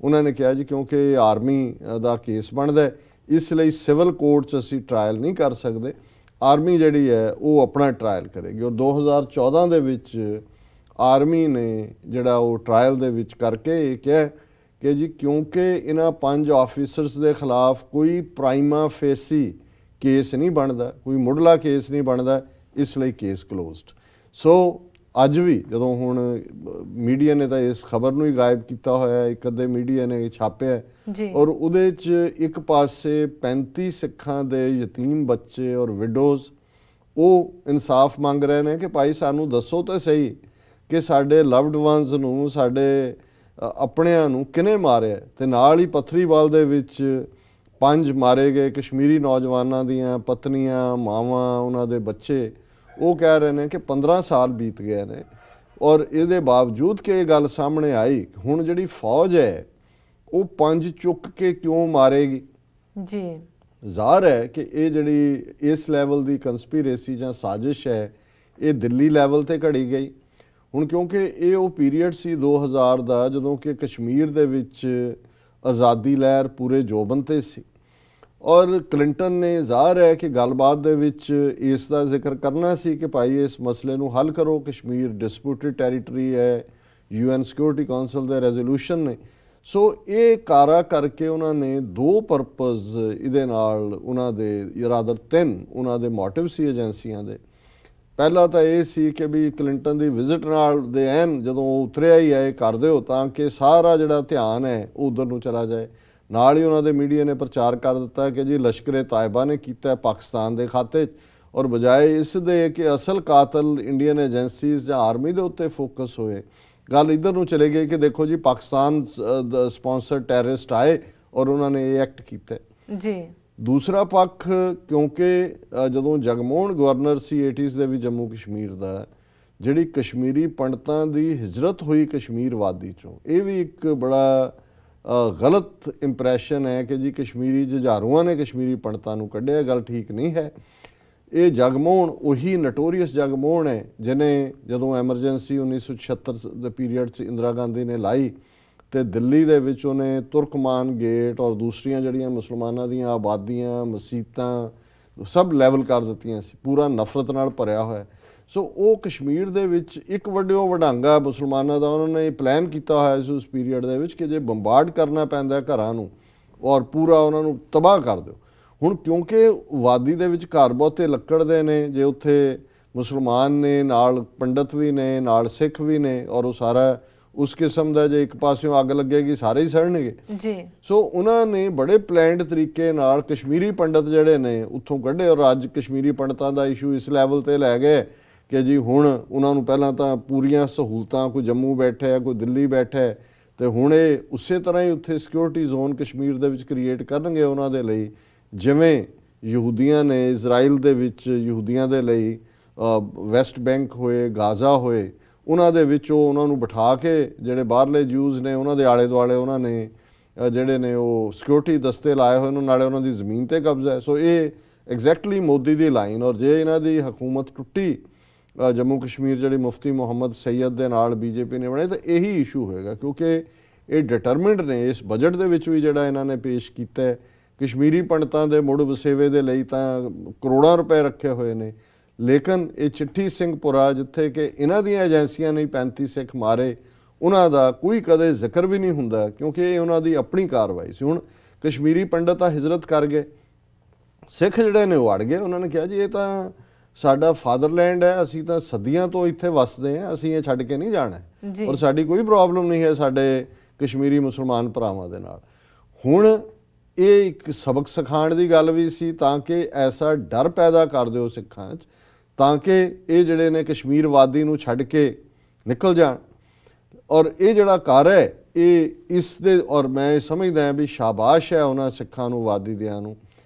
ਉਹਨਾਂ ਨੇ ਕਿਹਾ ਜੀ ਕਿਉਂਕਿ ਇਹ ਆਰਮੀ ਦਾ ਕੇਸ ਬਣਦਾ ਇਸ ਲਈ ਸਿਵਲ ਕੋਰਟ 'ਚ ਅਸੀਂ ਟਰਾਇਲ ਨਹੀਂ ਕਰ ਸਕਦੇ, ਆਰਮੀ ਜਿਹੜੀ ਹੈ ਉਹ ਆਪਣਾ ਟਰਾਇਲ ਕਰੇਗੀ ਔਰ 2014 ਦੇ ਵਿੱਚ ਆਰਮੀ ਨੇ ਜਿਹੜਾ ਉਹ ਟਰਾਇਲ ਦੇ ਵਿੱਚ ਕਰਕੇ ਇਹ ਕਿਹਾ ਕਿ ਜੀ ਕਿਉਂਕਿ ਇਹਨਾਂ 5 ਆਫੀਸਰਸ ਦੇ ਖਿਲਾਫ ਕੋਈ ਪ੍ਰਾਈਮਾ ਫੇਸੀ ਕੇਸ ਨਹੀਂ ਬਣਦਾ, ਕੋਈ ਮੁੱਢਲਾ ਕੇਸ ਨਹੀਂ ਬਣਦਾ, ਇਸ ਲਈ ਕੇਸ ਕਲੋਜ਼ਡ। ਸੋ ਅੱਜ ਵੀ ਜਦੋਂ ਹੁਣ ਮੀਡੀਆ ਨੇ ਤਾਂ ਇਸ ਖਬਰ ਨੂੰ ਹੀ ਗਾਇਬ ਕੀਤਾ ਹੋਇਆ, ਇੱਕ ਅੱਧੇ ਮੀਡੀਆ ਨੇ ਛਾਪਿਆ ਔਰ ਉਹਦੇ 'ਚ ਇੱਕ ਪਾਸੇ 35 ਸਿੱਖਾਂ ਦੇ ਯਤੀਮ ਬੱਚੇ ਔਰ ਵਿਡੋਜ਼ ਉਹ ਇਨਸਾਫ ਮੰਗ ਰਹੇ ਨੇ ਕਿ ਭਾਈ ਸਾਨੂੰ ਦੱਸੋ ਤਾਂ ਸਹੀ ਕਿ ਸਾਡੇ ਲਵਡ ਵਨਸ ਨੂੰ, ਸਾਡੇ ਆਪਣਿਆਂ ਨੂੰ ਕਿਹਨੇ ਮਾਰਿਆ। ਤੇ ਨਾਲ ਹੀ ਪੱਥਰੀਵਾਲ ਦੇ ਵਿੱਚ 5 ਮਾਰੇ ਗਏ ਕਸ਼ਮੀਰੀ ਨੌਜਵਾਨਾਂ ਦੀਆਂ ਪਤਨੀਆਂ, ਮਾਵਾਂ, ਉਹਨਾਂ ਦੇ ਬੱਚੇ। ਉਹ ਕਹਿ ਰਹੇ ਨੇ ਕਿ 15 ਸਾਲ ਬੀਤ ਗਏ ਨੇ, ਔਰ ਇਹਦੇ ਬਾਵਜੂਦ ਕਿ ਇਹ ਗੱਲ ਸਾਹਮਣੇ ਆਈ, ਹੁਣ ਜਿਹੜੀ ਫੌਜ ਹੈ ਉਹ 5 ਚੁੱਕ ਕੇ ਕਿਉਂ ਮਾਰੇਗੀ? ਜੀ ਜ਼ਾਹਰ ਹੈ ਕਿ ਇਹ ਜਿਹੜੀ ਇਸ ਲੈਵਲ ਦੀ ਕੰਸਪੀਰੇਸੀ ਜਾਂ ਸਾਜ਼ਿਸ਼ ਹੈ ਇਹ ਦਿੱਲੀ ਲੈਵਲ ਤੇ ਘੜੀ ਗਈ। ਹੁਣ ਕਿਉਂਕਿ ਇਹ ਉਹ ਪੀਰੀਅਡ ਸੀ 2000 ਦਾ ਜਦੋਂ ਕਿ ਕਸ਼ਮੀਰ ਦੇ ਵਿੱਚ ਆਜ਼ਾਦੀ ਲਹਿਰ ਪੂਰੇ ਜੋਬਨ ਤੇ ਸੀ, ਔਰ ਕਲਿੰਟਨ ਨੇ ਜ਼ਾਹਰ ਹੈ ਕਿ ਗੱਲਬਾਤ ਦੇ ਵਿੱਚ ਇਸ ਦਾ ਜ਼ਿਕਰ ਕਰਨਾ ਸੀ ਕਿ ਭਾਈ ਇਸ ਮਸਲੇ ਨੂੰ ਹੱਲ ਕਰੋ, ਕਸ਼ਮੀਰ ਡਿਸਪਿਊਟਡ ਟੈਰੀਟਰੀ ਹੈ, UN ਸਿਕਿਉਰਿਟੀ ਕਾਉਂਸਲ ਦੇ ਰੈਜ਼ੋਲੂਸ਼ਨ ਨੇ। ਸੋ ਇਹ ਕਾਰਾ ਕਰਕੇ ਉਹਨਾਂ ਨੇ 2 ਪਰਪਸ ਇਹਦੇ ਨਾਲ, ਉਹਨਾਂ ਦੇ ਰਾਦਰ 3 ਉਹਨਾਂ ਦੇ ਮੋਟਿਵ ਸੀ ਏਜੰਸੀਆਂ ਦੇ। ਪਹਿਲਾ ਤਾਂ ਇਹ ਸੀ ਕਿ ਵੀ ਕਲਿੰਟਨ ਦੀ ਵਿਜ਼ਿਟ ਨਾਲ ਦੇ ਐਨ ਜਦੋਂ ਉਹ ਉਤਰਿਆ ਹੀ ਹੈ ਕਰ ਦਿਓ ਤਾਂ ਕਿ ਸਾਰਾ ਜਿਹੜਾ ਧਿਆਨ ਹੈ ਉਹ ਉਧਰ ਨੂੰ ਚਲਾ ਜਾਏ। ਨਾਲ ਹੀ ਉਹਨਾਂ ਦੇ ਮੀਡੀਆ ਨੇ ਪ੍ਰਚਾਰ ਕਰ ਦਿੱਤਾ ਕਿ ਜੀ ਲਸ਼ਕਰੇ ਤਾਇਬਾ ਨੇ ਕੀਤਾ ਪਾਕਿਸਤਾਨ ਦੇ ਖਾਤੇ 'ਚ, ਔਰ ਬਜਾਏ ਇਸ ਦੇ ਕਿ ਅਸਲ ਕਾਤਲ ਇੰਡੀਅਨ ਏਜੰਸੀਜ਼ ਜਾਂ ਆਰਮੀ ਦੇ ਉੱਤੇ ਫੋਕਸ ਹੋਏ, ਗੱਲ ਇੱਧਰ ਨੂੰ ਚਲੇ ਗਈ ਕਿ ਦੇਖੋ ਜੀ ਪਾਕਿਸਤਾਨ ਸਪਾਂਸਰ ਟੈਰਰਿਸਟ ਆਏ ਔਰ ਉਹਨਾਂ ਨੇ ਇਹ ਐਕਟ ਕੀਤਾ ਜੀ। ਦੂਸਰਾ ਪੱਖ, ਕਿਉਂਕਿ ਜਦੋਂ ਜਗਮੋਹਨ ਗਵਰਨਰ ਸੀ 80s ਦੇ ਵੀ ਜੰਮੂ ਕਸ਼ਮੀਰ ਦਾ, ਜਿਹੜੀ ਕਸ਼ਮੀਰੀ ਪੰਡਤਾਂ ਦੀ ਹਿਜਰਤ ਹੋਈ ਕਸ਼ਮੀਰ ਵਾਦੀ ਚੋਂ, ਇਹ ਵੀ ਇੱਕ ਬੜਾ ਗਲਤ ਇੰਪ੍ਰੈਸ਼ਨ ਹੈ ਕਿ ਜੀ ਕਸ਼ਮੀਰੀ ਜੁਝਾਰੂਆਂ ਨੇ ਕਸ਼ਮੀਰੀ ਪੰਡਤਾਂ ਨੂੰ ਕੱਢਿਆ। ਗੱਲ ਠੀਕ ਨਹੀਂ ਹੈ। ਇਹ ਜਗਮੋਹਨ ਉਹੀ ਨਟੋਰੀਅਸ ਜਗਮੋਹਨ ਹੈ ਜਿਹਨੇ ਜਦੋਂ ਐਮਰਜੈਂਸੀ 1976 ਦੇ ਪੀਰੀਅਡ 'ਚ ਇੰਦਰਾ ਗਾਂਧੀ ਨੇ ਲਾਈ ਤੇ ਦਿੱਲੀ ਦੇ ਵਿੱਚ ਉਹਨੇ ਤੁਰਕਮਾਨ ਗੇਟ ਔਰ ਦੂਸਰੀਆਂ ਜਿਹੜੀਆਂ ਮੁਸਲਮਾਨਾਂ ਦੀਆਂ ਆਬਾਦੀਆਂ, ਮਸੀਤਾਂ ਸਭ ਲੈਵਲ ਕਰ ਦਿੱਤੀਆਂ ਸੀ, ਪੂਰਾ ਨਫ਼ਰਤ ਨਾਲ ਭਰਿਆ ਹੋਇਆ। ਸੋ ਉਹ ਕਸ਼ਮੀਰ ਦੇ ਵਿੱਚ ਇੱਕ ਵੱਡਿਓ ਵਡਾਂਗਾ ਮੁਸਲਮਾਨਾਂ ਦਾ ਉਹਨਾਂ ਨੇ ਪਲਾਨ ਕੀਤਾ ਹੋਇਆ ਸੀ ਉਸ ਪੀਰੀਅਡ ਦੇ ਵਿੱਚ ਕਿ ਜੇ ਬੰਬਾਰਡ ਕਰਨਾ ਪੈਂਦਾ ਘਰਾਂ ਨੂੰ ਔਰ ਪੂਰਾ ਉਹਨਾਂ ਨੂੰ ਤਬਾਹ ਕਰ ਦਿਓ। ਹੁਣ ਕਿਉਂਕਿ ਵਾਦੀ ਦੇ ਵਿੱਚ ਘਰ ਬਹੁਤੇ ਲੱਕੜ ਦੇ ਨੇ, ਜੇ ਉੱਥੇ ਮੁਸਲਮਾਨ ਨੇ, ਨਾਲ ਪੰਡਤ ਵੀ ਨੇ, ਨਾਲ ਸਿੱਖ ਵੀ ਨੇ, ਔਰ ਉਹ ਸਾਰਾ ਉਸ ਕਿਸਮ ਦਾ ਜੇ ਇੱਕ ਪਾਸਿਓਂ ਅੱਗ ਲੱਗੇਗੀ ਸਾਰੇ ਹੀ ਸੜਨਗੇ ਜੀ। ਸੋ ਉਹਨਾਂ ਨੇ ਬੜੇ ਪਲੈਨਡ ਤਰੀਕੇ ਨਾਲ ਕਸ਼ਮੀਰੀ ਪੰਡਤ ਜਿਹੜੇ ਨੇ ਉੱਥੋਂ ਕੱਢੇ, ਔਰ ਅੱਜ ਕਸ਼ਮੀਰੀ ਪੰਡਤਾਂ ਦਾ ਇਸ਼ੂ ਇਸ ਲੈਵਲ ਤੇ ਲੈ ਗਏ ਕਿ ਜੀ ਹੁਣ ਉਹਨਾਂ ਨੂੰ ਪਹਿਲਾਂ ਤਾਂ ਪੂਰੀਆਂ ਸਹੂਲਤਾਂ, ਕੋਈ ਜੰਮੂ ਬੈਠਾ ਹੈ, ਕੋਈ ਦਿੱਲੀ ਬੈਠਾ ਹੈ, ਤੇ ਹੁਣ ਇਹ ਉਸੇ ਤਰ੍ਹਾਂ ਹੀ ਉੱਥੇ ਸਿਕਿਉਰਿਟੀ ਜ਼ੋਨ ਕਸ਼ਮੀਰ ਦੇ ਵਿੱਚ ਕ੍ਰੀਏਟ ਕਰਨਗੇ ਉਹਨਾਂ ਦੇ ਲਈ, ਜਿਵੇਂ ਯਹੂਦੀਆਂ ਨੇ ਇਜ਼ਰਾਈਲ ਦੇ ਵਿੱਚ ਯਹੂਦੀਆਂ ਦੇ ਲਈ ਵੈਸਟ ਬੈਂਕ ਹੋਏ, ਗਾਜ਼ਾ ਹੋਏ, ਉਹਨਾਂ ਦੇ ਵਿੱਚ ਉਹ ਉਹਨਾਂ ਨੂੰ ਬਿਠਾ ਕੇ ਜਿਹੜੇ ਬਾਹਰਲੇ ਜੂਜ਼ ਨੇ ਉਹਨਾਂ ਦੇ ਆਲੇ ਦੁਆਲੇ ਉਹਨਾਂ ਨੇ ਜਿਹੜੇ ਨੇ ਉਹ ਸਿਕਿਉਰਿਟੀ ਦਸਤੇ ਲਾਏ ਹੋਏ ਨੇ, ਨਾਲੇ ਉਹਨਾਂ ਦੀ ਜ਼ਮੀਨ ਤੇ ਕਬਜ਼ਾ ਹੈ। ਸੋ ਇਹ ਐਗਜ਼ੈਕਟਲੀ ਮੋਦੀ ਦੀ ਲਾਈਨ, ਔਰ ਜੇ ਇਹਨਾਂ ਦੀ ਹਕੂਮਤ ਟੁੱਟੀ ਜੰਮੂ ਕਸ਼ਮੀਰ ਜਿਹੜੀ ਮੁਫਤੀ ਮੁਹੰਮਦ ਸੈਯਦ ਦੇ ਨਾਲ ਬੀਜੇਪੀ ਨੇ ਬਣਾਈ, ਤਾਂ ਇਹੀ ਇਸ਼ੂ ਹੋਏਗਾ ਕਿਉਂਕਿ ਇਹ ਡਿਟਰਮਿੰਡ ਨੇ। ਇਸ ਬਜਟ ਦੇ ਵਿੱਚ ਵੀ ਜਿਹੜਾ ਇਹਨਾਂ ਨੇ ਪੇਸ਼ ਕੀਤਾ ਕਸ਼ਮੀਰੀ ਪੰਡਤਾਂ ਦੇ ਮੁੜ ਵਸੇਵੇ ਦੇ ਲਈ ਤਾਂ ਕਰੋੜਾਂ ਰੁਪਏ ਰੱਖੇ ਹੋਏ ਨੇ, ਲੇਕਿਨ ਇਹ ਚਿੱਠੀ ਸਿੰਘਪੁਰਾ ਜਿੱਥੇ ਕਿ ਇਹਨਾਂ ਦੀਆਂ ਏਜੰਸੀਆਂ ਨੇ 35 ਸਿੱਖ ਮਾਰੇ, ਉਹਨਾਂ ਦਾ ਕੋਈ ਕਦੇ ਜ਼ਿਕਰ ਵੀ ਨਹੀਂ ਹੁੰਦਾ ਕਿਉਂਕਿ ਇਹ ਉਹਨਾਂ ਦੀ ਆਪਣੀ ਕਾਰਵਾਈ ਸੀ। ਹੁਣ ਕਸ਼ਮੀਰੀ ਪੰਡਤ ਤਾਂ ਹਿਜਰਤ ਕਰ ਗਏ, ਸਿੱਖ ਜਿਹੜੇ ਨੇ ਉਹ ਅੜ ਗਏ। ਉਹਨਾਂ ਨੇ ਕਿਹਾ ਜੀ ਇਹ ਤਾਂ ਸਾਡਾ ਫਾਦਰਲੈਂਡ ਹੈ, ਅਸੀਂ ਤਾਂ ਸਦੀਆਂ ਤੋਂ ਇੱਥੇ ਵਸਦੇ ਹਾਂ, ਅਸੀਂ ਇਹ ਛੱਡ ਕੇ ਨਹੀਂ ਜਾਣਾ, ਔਰ ਸਾਡੀ ਕੋਈ ਪ੍ਰੋਬਲਮ ਨਹੀਂ ਹੈ ਸਾਡੇ ਕਸ਼ਮੀਰੀ ਮੁਸਲਮਾਨ ਭਰਾਵਾਂ ਦੇ ਨਾਲ। ਹੁਣ ਇਹ ਇੱਕ ਸਬਕ ਸਿਖਾਉਣ ਦੀ ਗੱਲ ਵੀ ਸੀ ਤਾਂ ਕਿ ਐਸਾ ਡਰ ਪੈਦਾ ਕਰ ਦਿਓ ਸਿੱਖਾਂ 'ਚ ਤਾਂ ਕਿ ਇਹ ਜਿਹੜੇ ਨੇ ਕਸ਼ਮੀਰ ਵਾਦੀ ਨੂੰ ਛੱਡ ਕੇ ਨਿਕਲ ਜਾਣ। ਔਰ ਇਹ ਜਿਹੜਾ ਕਰ ਹੈ ਇਹ ਇਸ ਦੇ, ਔਰ ਮੈਂ ਸਮਝਦਾ ਵੀ ਸ਼ਾਬਾਸ਼ ਹੈ ਉਹਨਾਂ ਸਿੱਖਾਂ ਨੂੰ, ਵਾਦੀ ਦਿਆਂ ਨੂੰ,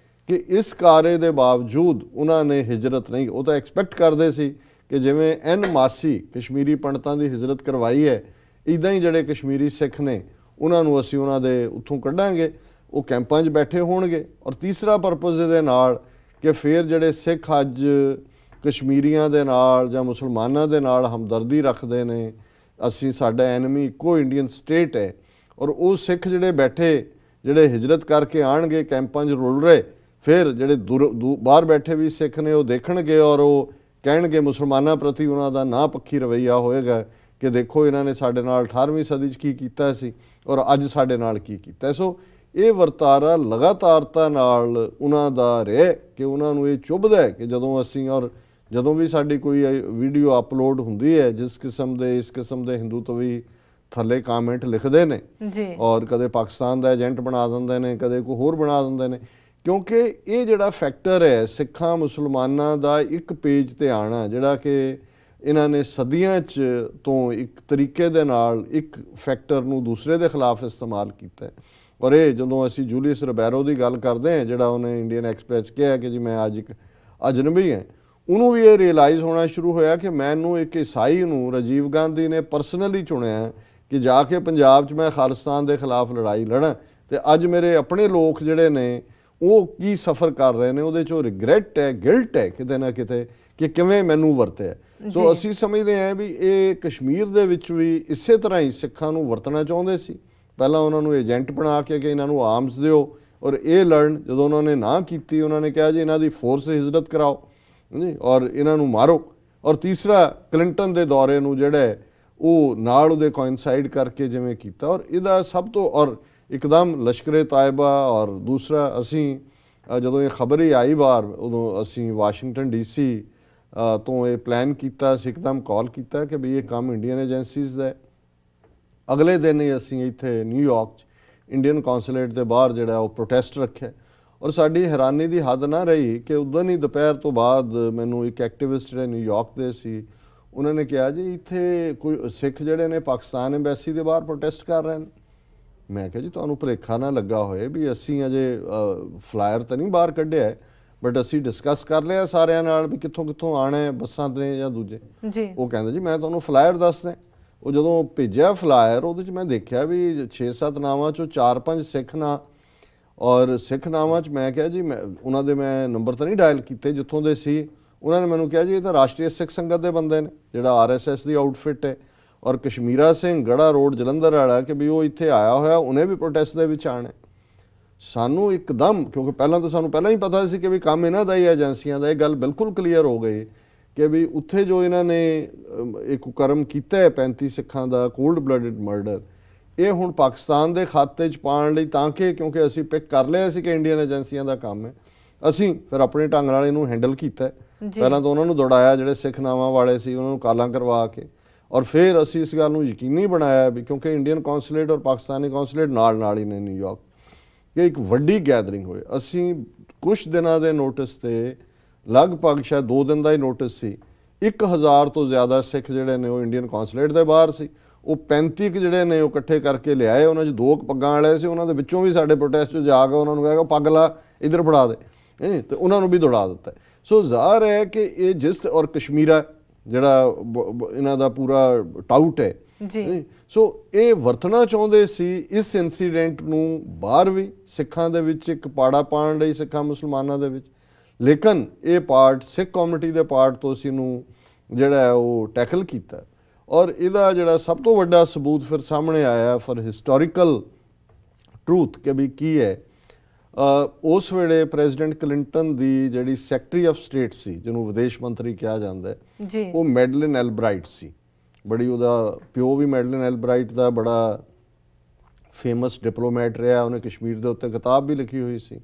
ਕਿ ਇਸ ਕਾਰੇ ਦੇ ਬਾਵਜੂਦ ਉਹਨਾਂ ਨੇ ਹਿਜਰਤ ਨਹੀਂ। ਉਹ ਤਾਂ ਐਕਸਪੈਕਟ ਕਰਦੇ ਸੀ ਕਿ ਜਿਵੇਂ ਐਨ ਮਾਸੀ ਕਸ਼ਮੀਰੀ ਪੰਡਤਾਂ ਦੀ ਹਿਜਰਤ ਕਰਵਾਈ ਹੈ, ਇੱਦਾਂ ਹੀ ਜਿਹੜੇ ਕਸ਼ਮੀਰੀ ਸਿੱਖ ਨੇ ਉਹਨਾਂ ਨੂੰ ਅਸੀਂ ਉਹਨਾਂ ਦੇ ਉੱਥੋਂ ਕੱਢਾਂਗੇ, ਉਹ ਕੈਂਪਾਂ 'ਚ ਬੈਠੇ ਹੋਣਗੇ। ਔਰ ਤੀਸਰਾ ਪਰਪਸ ਇਹਦੇ ਨਾਲ ਕਿ ਫਿਰ ਜਿਹੜੇ ਸਿੱਖ ਅੱਜ ਕਸ਼ਮੀਰੀਆਂ ਦੇ ਨਾਲ ਜਾਂ ਮੁਸਲਮਾਨਾਂ ਦੇ ਨਾਲ ਹਮਦਰਦੀ ਰੱਖਦੇ ਨੇ, ਅਸੀਂ ਸਾਡਾ ਐਨਮੀ ਇੱਕੋ ਇੰਡੀਅਨ ਸਟੇਟ ਹੈ, ਔਰ ਉਹ ਸਿੱਖ ਜਿਹੜੇ ਬੈਠੇ ਜਿਹੜੇ ਹਿਜਰਤ ਕਰਕੇ ਆਣਗੇ ਕੈਂਪਾਂ 'ਚ ਰੁਲ ਰਹੇ, ਫਿਰ ਜਿਹੜੇ ਬਾਹਰ ਬੈਠੇ ਵੀ ਸਿੱਖ ਨੇ ਉਹ ਦੇਖਣਗੇ ਔਰ ਉਹ ਕਹਿਣਗੇ ਮੁਸਲਮਾਨਾਂ ਪ੍ਰਤੀ ਉਹਨਾਂ ਦਾ ਨਾ ਪੱਖੀ ਰਵੱਈਆ ਹੋਏਗਾ ਕਿ ਦੇਖੋ ਇਹਨਾਂ ਨੇ ਸਾਡੇ ਨਾਲ 18ਵੀਂ ਸਦੀ 'ਚ ਕੀ ਕੀਤਾ ਸੀ ਔਰ ਅੱਜ ਸਾਡੇ ਨਾਲ ਕੀ ਕੀਤਾ। ਸੋ ਇਹ ਵਰਤਾਰਾ ਲਗਾਤਾਰਤਾ ਨਾਲ ਉਹਨਾਂ ਦਾ ਰਿਹਾ ਕਿ ਉਹਨਾਂ ਨੂੰ ਇਹ ਚੁੱਭਦਾ ਕਿ ਜਦੋਂ ਅਸੀਂ, ਔਰ ਜਦੋਂ ਵੀ ਸਾਡੀ ਕੋਈ ਵੀਡੀਓ ਅਪਲੋਡ ਹੁੰਦੀ ਹੈ ਜਿਸ ਕਿਸਮ ਦੇ ਇਸ ਕਿਸਮ ਦੇ ਹਿੰਦੂਤਵੀ ਥੱਲੇ ਕਾਮੈਂਟ ਲਿਖਦੇ ਨੇ ਜੀ, ਔਰ ਕਦੇ ਪਾਕਿਸਤਾਨ ਦਾ ਏਜੰਟ ਬਣਾ ਦਿੰਦੇ ਨੇ, ਕਦੇ ਕੋਈ ਹੋਰ ਬਣਾ ਦਿੰਦੇ ਨੇ, ਕਿਉਂਕਿ ਇਹ ਜਿਹੜਾ ਫੈਕਟਰ ਹੈ ਸਿੱਖਾਂ ਮੁਸਲਮਾਨਾਂ ਦਾ ਇੱਕ ਪੇਜ ਤੇ ਆਣਾ, ਜਿਹੜਾ ਕਿ ਇਹਨਾਂ ਨੇ ਸਦੀਆਂ 'ਚ ਤੋਂ ਇੱਕ ਤਰੀਕੇ ਦੇ ਨਾਲ ਇੱਕ ਫੈਕਟਰ ਨੂੰ ਦੂਸਰੇ ਦੇ ਖਿਲਾਫ ਇਸਤੇਮਾਲ ਕੀਤਾ ਹੈ। ਔਰ ਇਹ ਜਦੋਂ ਅਸੀਂ ਜੂਲੀਅਸ ਰਿਬੈਰੋ ਦੀ ਗੱਲ ਕਰਦੇ ਹਾਂ, ਜਿਹੜਾ ਉਹਨੇ ਇੰਡੀਅਨ ਐਕਸਪ੍ਰੈਸ ਕਿਹਾ ਕਿ ਜੀ ਮੈਂ ਅੱਜ ਇੱਕ ਅਜਨਬੀ ਹਾਂ, ਉਹਨੂੰ ਵੀ ਇਹ ਰਿਅਲਾਈਜ਼ ਹੋਣਾ ਸ਼ੁਰੂ ਹੋਇਆ ਕਿ ਮੈਨੂੰ ਇੱਕ ਈਸਾਈ ਨੂੰ ਰਾਜੀਵ ਗਾਂਧੀ ਨੇ ਪਰਸਨਲੀ ਚੁਣਿਆ ਕਿ ਜਾ ਕੇ ਪੰਜਾਬ 'ਚ ਮੈਂ ਖਾਲਿਸਤਾਨ ਦੇ ਖਿਲਾਫ ਲੜਾਈ ਲੜਾਂ, ਤੇ ਅੱਜ ਮੇਰੇ ਆਪਣੇ ਲੋਕ ਜਿਹੜੇ ਨੇ ਉਹ ਕੀ ਸਫ਼ਰ ਕਰ ਰਹੇ ਨੇ, ਉਹਦੇ 'ਚੋਂ ਰਿਗਰੈਟ ਹੈ, ਗਿਲਟ ਹੈ ਕਿਤੇ ਨਾ ਕਿਤੇ ਕਿ ਕਿਵੇਂ ਮੈਨੂੰ ਵਰਤਿਆ। ਸੋ ਅਸੀਂ ਸਮਝਦੇ ਹਾਂ ਵੀ ਇਹ ਕਸ਼ਮੀਰ ਦੇ ਵਿੱਚ ਵੀ ਇਸੇ ਤਰ੍ਹਾਂ ਹੀ ਸਿੱਖਾਂ ਨੂੰ ਵਰਤਣਾ ਚਾਹੁੰਦੇ ਸੀ। ਪਹਿਲਾਂ ਉਹਨਾਂ ਨੂੰ ਏਜੰਟ ਬਣਾ ਕੇ ਕਿ ਇਹਨਾਂ ਨੂੰ ਆਰਮਸ ਦਿਓ ਔਰ ਇਹ ਲੜਨ। ਜਦੋਂ ਉਹਨਾਂ ਨੇ ਨਾ ਕੀਤੀ, ਉਹਨਾਂ ਨੇ ਕਿਹਾ ਜੀ ਇਹਨਾਂ ਦੀ ਫੋਰਸ ਹਿਜਰਤ ਕਰਾਓ ਜੀ ਔਰ ਇਹਨਾਂ ਨੂੰ ਮਾਰੋ। ਔਰ ਤੀਸਰਾ ਕਲਿੰਟਨ ਦੇ ਦੌਰੇ ਨੂੰ ਜਿਹੜਾ ਉਹ ਨਾਲ ਉਹਦੇ ਕੋਇਨਸਾਈਡ ਕਰਕੇ ਜਿਵੇਂ ਕੀਤਾ, ਔਰ ਇਹਦਾ ਸਭ ਤੋਂ ਔਰ ਇੱਕਦਮ ਲਸ਼ਕਰੇ ਤਾਇਬਾ। ਔਰ ਦੂਸਰਾ ਅਸੀਂ ਜਦੋਂ ਇਹ ਖਬਰ ਹੀ ਆਈ ਬਾਹਰ, ਉਦੋਂ ਅਸੀਂ ਵਾਸ਼ਿੰਗਟਨ DC ਤੋਂ ਇਹ ਪਲਾਨ ਕੀਤਾ, ਅਸੀਂ ਇੱਕਦਮ ਕਾਲ ਕੀਤਾ ਕਿ ਵੀ ਇਹ ਕੰਮ ਇੰਡੀਅਨ ਏਜੰਸੀਜ਼ ਦਾ ਹੈ। ਅਗਲੇ ਦਿਨ ਹੀ ਅਸੀਂ ਇੱਥੇ ਨਿਊਯਾਰਕ 'ਚ ਇੰਡੀਅਨ ਕੌਂਸੂਲੇਟ ਦੇ ਬਾਹਰ ਜਿਹੜਾ ਉਹ ਪ੍ਰੋਟੈਸਟ ਰੱਖਿਆ। ਔਰ ਸਾਡੀ ਹੈਰਾਨੀ ਦੀ ਹੱਦ ਨਾ ਰਹੀ ਕਿ ਉਦੋਂ ਹੀ ਦੁਪਹਿਰ ਤੋਂ ਬਾਅਦ ਮੈਨੂੰ ਇੱਕ ਐਕਟਿਵਿਸਟ ਜਿਹੜੇ ਨਿਊਯਾਰਕ ਦੇ ਸੀ, ਉਹਨਾਂ ਨੇ ਕਿਹਾ ਜੀ ਇੱਥੇ ਕੋਈ ਸਿੱਖ ਜਿਹੜੇ ਨੇ ਪਾਕਿਸਤਾਨ ਐਮਬੈਸੀ ਦੇ ਬਾਹਰ ਪ੍ਰੋਟੈਸਟ ਕਰ ਰਹੇ ਨੇ। ਮੈਂ ਕਿਹਾ ਜੀ ਤੁਹਾਨੂੰ ਭੁਲੇਖਾ ਨਾ ਲੱਗਾ ਹੋਏ ਵੀ ਅਸੀਂ ਅਜੇ ਫਲਾਇਰ ਤਾਂ ਨਹੀਂ ਬਾਹਰ ਕੱਢਿਆ ਹੈ, ਬਟ ਅਸੀਂ ਡਿਸਕਸ ਕਰ ਲਿਆ ਸਾਰਿਆਂ ਨਾਲ ਵੀ ਕਿੱਥੋਂ ਕਿੱਥੋਂ ਆਣਾ ਹੈ, ਬੱਸਾਂ ਤੇ ਜਾਂ ਦੂਜੇ। ਉਹ ਕਹਿੰਦੇ ਜੀ ਮੈਂ ਤੁਹਾਨੂੰ ਫਲਾਇਰ ਦੱਸਦਾ। ਉਹ ਜਦੋਂ ਭੇਜਿਆ ਫਲਾਇਰ, ਉਹਦੇ 'ਚ ਮੈਂ ਦੇਖਿਆ ਵੀ 6-7 ਨਾਵਾਂ 'ਚੋਂ 4-5 ਸਿੱਖ ਨਾਂ। ਔਰ ਸਿੱਖ ਨਾਵਾਂ 'ਚ ਮੈਂ ਕਿਹਾ ਜੀ, ਮੈਂ ਉਹਨਾਂ ਦੇ ਮੈਂ ਨੰਬਰ ਤਾਂ ਨਹੀਂ ਡਾਇਲ ਕੀਤੇ ਜਿੱਥੋਂ ਦੇ ਸੀ। ਉਹਨਾਂ ਨੇ ਮੈਨੂੰ ਕਿਹਾ ਜੀ ਇਹ ਤਾਂ ਰਾਸ਼ਟਰੀ ਸਿੱਖ ਸੰਗਤ ਦੇ ਬੰਦੇ ਨੇ, ਜਿਹੜਾ RSS ਦੀ ਆਊਟਫਿਟ ਹੈ। ਔਰ ਕਸ਼ਮੀਰਾ ਸਿੰਘ ਗੜਾ ਰੋਡ ਜਲੰਧਰ ਵਾਲਾ ਕਿ ਵੀ ਉਹ ਇੱਥੇ ਆਇਆ ਹੋਇਆ, ਉਹਨੇ ਵੀ ਪ੍ਰੋਟੈਸਟ ਦੇ ਵਿੱਚ ਆਣਾ। ਸਾਨੂੰ ਇੱਕਦਮ, ਕਿਉਂਕਿ ਪਹਿਲਾਂ ਤਾਂ ਸਾਨੂੰ ਪਹਿਲਾਂ ਹੀ ਪਤਾ ਸੀ ਕਿ ਵੀ ਕੰਮ ਇਹਨਾਂ ਦਾ ਹੀ ਏਜੰਸੀਆਂ ਦਾ, ਇਹ ਗੱਲ ਬਿਲਕੁਲ ਕਲੀਅਰ ਹੋ ਗਈ ਕਿ ਵੀ ਉੱਥੇ ਜੋ ਇਹਨਾਂ ਨੇ ਇੱਕ ਕੁਕਰਮ ਕੀਤਾ ਹੈ 35 ਸਿੱਖਾਂ ਦਾ ਕੋਲਡ ਬਲੱਡਡ ਮਰਡਰ, ਇਹ ਹੁਣ ਪਾਕਿਸਤਾਨ ਦੇ ਖਾਤੇ 'ਚ ਪਾਉਣ ਲਈ, ਤਾਂ ਕਿ ਕਿਉਂਕਿ ਅਸੀਂ ਪਿਕ ਕਰ ਲਿਆ ਸੀ ਕਿ ਇੰਡੀਅਨ ਏਜੰਸੀਆਂ ਦਾ ਕੰਮ ਹੈ, ਅਸੀਂ ਫਿਰ ਆਪਣੇ ਢੰਗ ਨਾਲ ਇਹਨੂੰ ਹੈਂਡਲ ਕੀਤਾ। ਪਹਿਲਾਂ ਤਾਂ ਉਹਨਾਂ ਨੂੰ ਦੌੜਾਇਆ ਜਿਹੜੇ ਸਿੱਖ ਨਾਵਾਂ ਵਾਲੇ ਸੀ, ਉਹਨਾਂ ਨੂੰ ਕਾਲਾਂ ਕਰਵਾ ਕੇ, ਔਰ ਫਿਰ ਅਸੀਂ ਇਸ ਗੱਲ ਨੂੰ ਯਕੀਨੀ ਬਣਾਇਆ ਵੀ ਕਿਉਂਕਿ ਇੰਡੀਅਨ ਕੌਂਸੂਲੇਟ ਔਰ ਪਾਕਿਸਤਾਨੀ ਕੌਂਸੂਲੇਟ ਨਾਲ ਹੀ ਨੇ ਨਿਊਯਾਰਕ, ਕਿ ਇੱਕ ਵੱਡੀ ਗੈਦਰਿੰਗ ਹੋਏ। ਅਸੀਂ ਕੁਛ ਦਿਨਾਂ ਦੇ ਨੋਟਿਸ ਤੇ, ਲਗਭਗ ਸ਼ਾਇਦ 2 ਦਿਨ ਦਾ ਹੀ ਨੋਟਿਸ ਸੀ, 1000 ਤੋਂ ਜ਼ਿਆਦਾ ਸਿੱਖ ਜਿਹੜੇ ਨੇ ਉਹ ਇੰਡੀਅਨ ਕੌਂਸੂਲੇਟ ਦੇ ਬਾਹਰ ਸੀ। ਉਹ 35 ਜਿਹੜੇ ਨੇ ਉਹ ਇਕੱਠੇ ਕਰਕੇ ਲਿਆਏ, ਉਹਨਾਂ 'ਚ 2 ਪੱਗਾਂ ਵਾਲੇ ਸੀ, ਉਹਨਾਂ ਦੇ ਵਿੱਚੋਂ ਵੀ ਸਾਡੇ ਪ੍ਰੋਟੈਸਟ 'ਚ ਜਾ ਕੇ ਉਹਨਾਂ ਨੂੰ ਕਹੇਗਾ ਪੱਗ ਲਾ ਇੱਧਰ ਫੜਾ ਦੇ, ਤੇ ਉਹਨਾਂ ਨੂੰ ਵੀ ਦੌੜਾ ਦਿੱਤਾ। ਸੋ ਜ਼ਾਹਰ ਹੈ ਕਿ ਇਹ ਜਿਸ ਔਰ ਕਸ਼ਮੀਰਾ ਜਿਹੜਾ ਇਹਨਾਂ ਦਾ ਪੂਰਾ ਟਾਊਟ ਹੈ ਜੀ, ਸੋ ਇਹ ਵਰਤਣਾ ਚਾਹੁੰਦੇ ਸੀ ਇਸ ਇਨਸੀਡੈਂਟ ਨੂੰ ਬਾਹਰ ਵੀ ਸਿੱਖਾਂ ਦੇ ਵਿੱਚ ਇੱਕ ਪਾੜਾ ਪਾਉਣ ਲਈ, ਸਿੱਖਾਂ ਮੁਸਲਮਾਨਾਂ ਦੇ ਵਿੱਚ। ਲੇਕਿਨ ਇਹ ਪਾਰਟ ਸਿੱਖ ਕਮਿਊਨਿਟੀ ਦੇ ਪਾਰਟ ਤੋਂ ਅਸੀਂ ਨੂੰ ਜਿਹੜਾ ਉਹ ਟੈਕਲ ਕੀਤਾ। ਔਰ ਇਹਦਾ ਜਿਹੜਾ ਸਭ ਤੋਂ ਵੱਡਾ ਸਬੂਤ ਫਿਰ ਸਾਹਮਣੇ ਆਇਆ ਫॉर ਹਿਸਟੋਰੀਕਲ ਟਰੂਥ ਕਿ ਵੀ ਕੀ ਹੈ। ਉਸ ਵੇਲੇ ਪ੍ਰੈਜ਼ੀਡੈਂਟ ਕਲਿੰਟਨ ਦੀ ਜਿਹੜੀ ਸੈਕਟਰੀ ਆਫ ਸਟੇਟ ਸੀ, ਜਿਹਨੂੰ ਵਿਦੇਸ਼ ਮੰਤਰੀ ਕਿਹਾ ਜਾਂਦਾ ਹੈ, ਉਹ ਮੈਡਲਿਨ ਐਲਬਰਾਈਟ ਸੀ। ਬੜੀ ਉਹਦਾ ਪਿਓ ਵੀ ਮੈਡਲਿਨ ਐਲਬਰਾਈਟ ਦਾ ਬੜਾ ਫੇਮਸ ਡਿਪਲੋਮੈਟ ਰਿਹਾ, ਉਹਨੇ ਕਸ਼ਮੀਰ ਦੇ ਉੱਤੇ ਕਿਤਾਬ ਵੀ ਲਿਖੀ ਹੋਈ ਸੀ।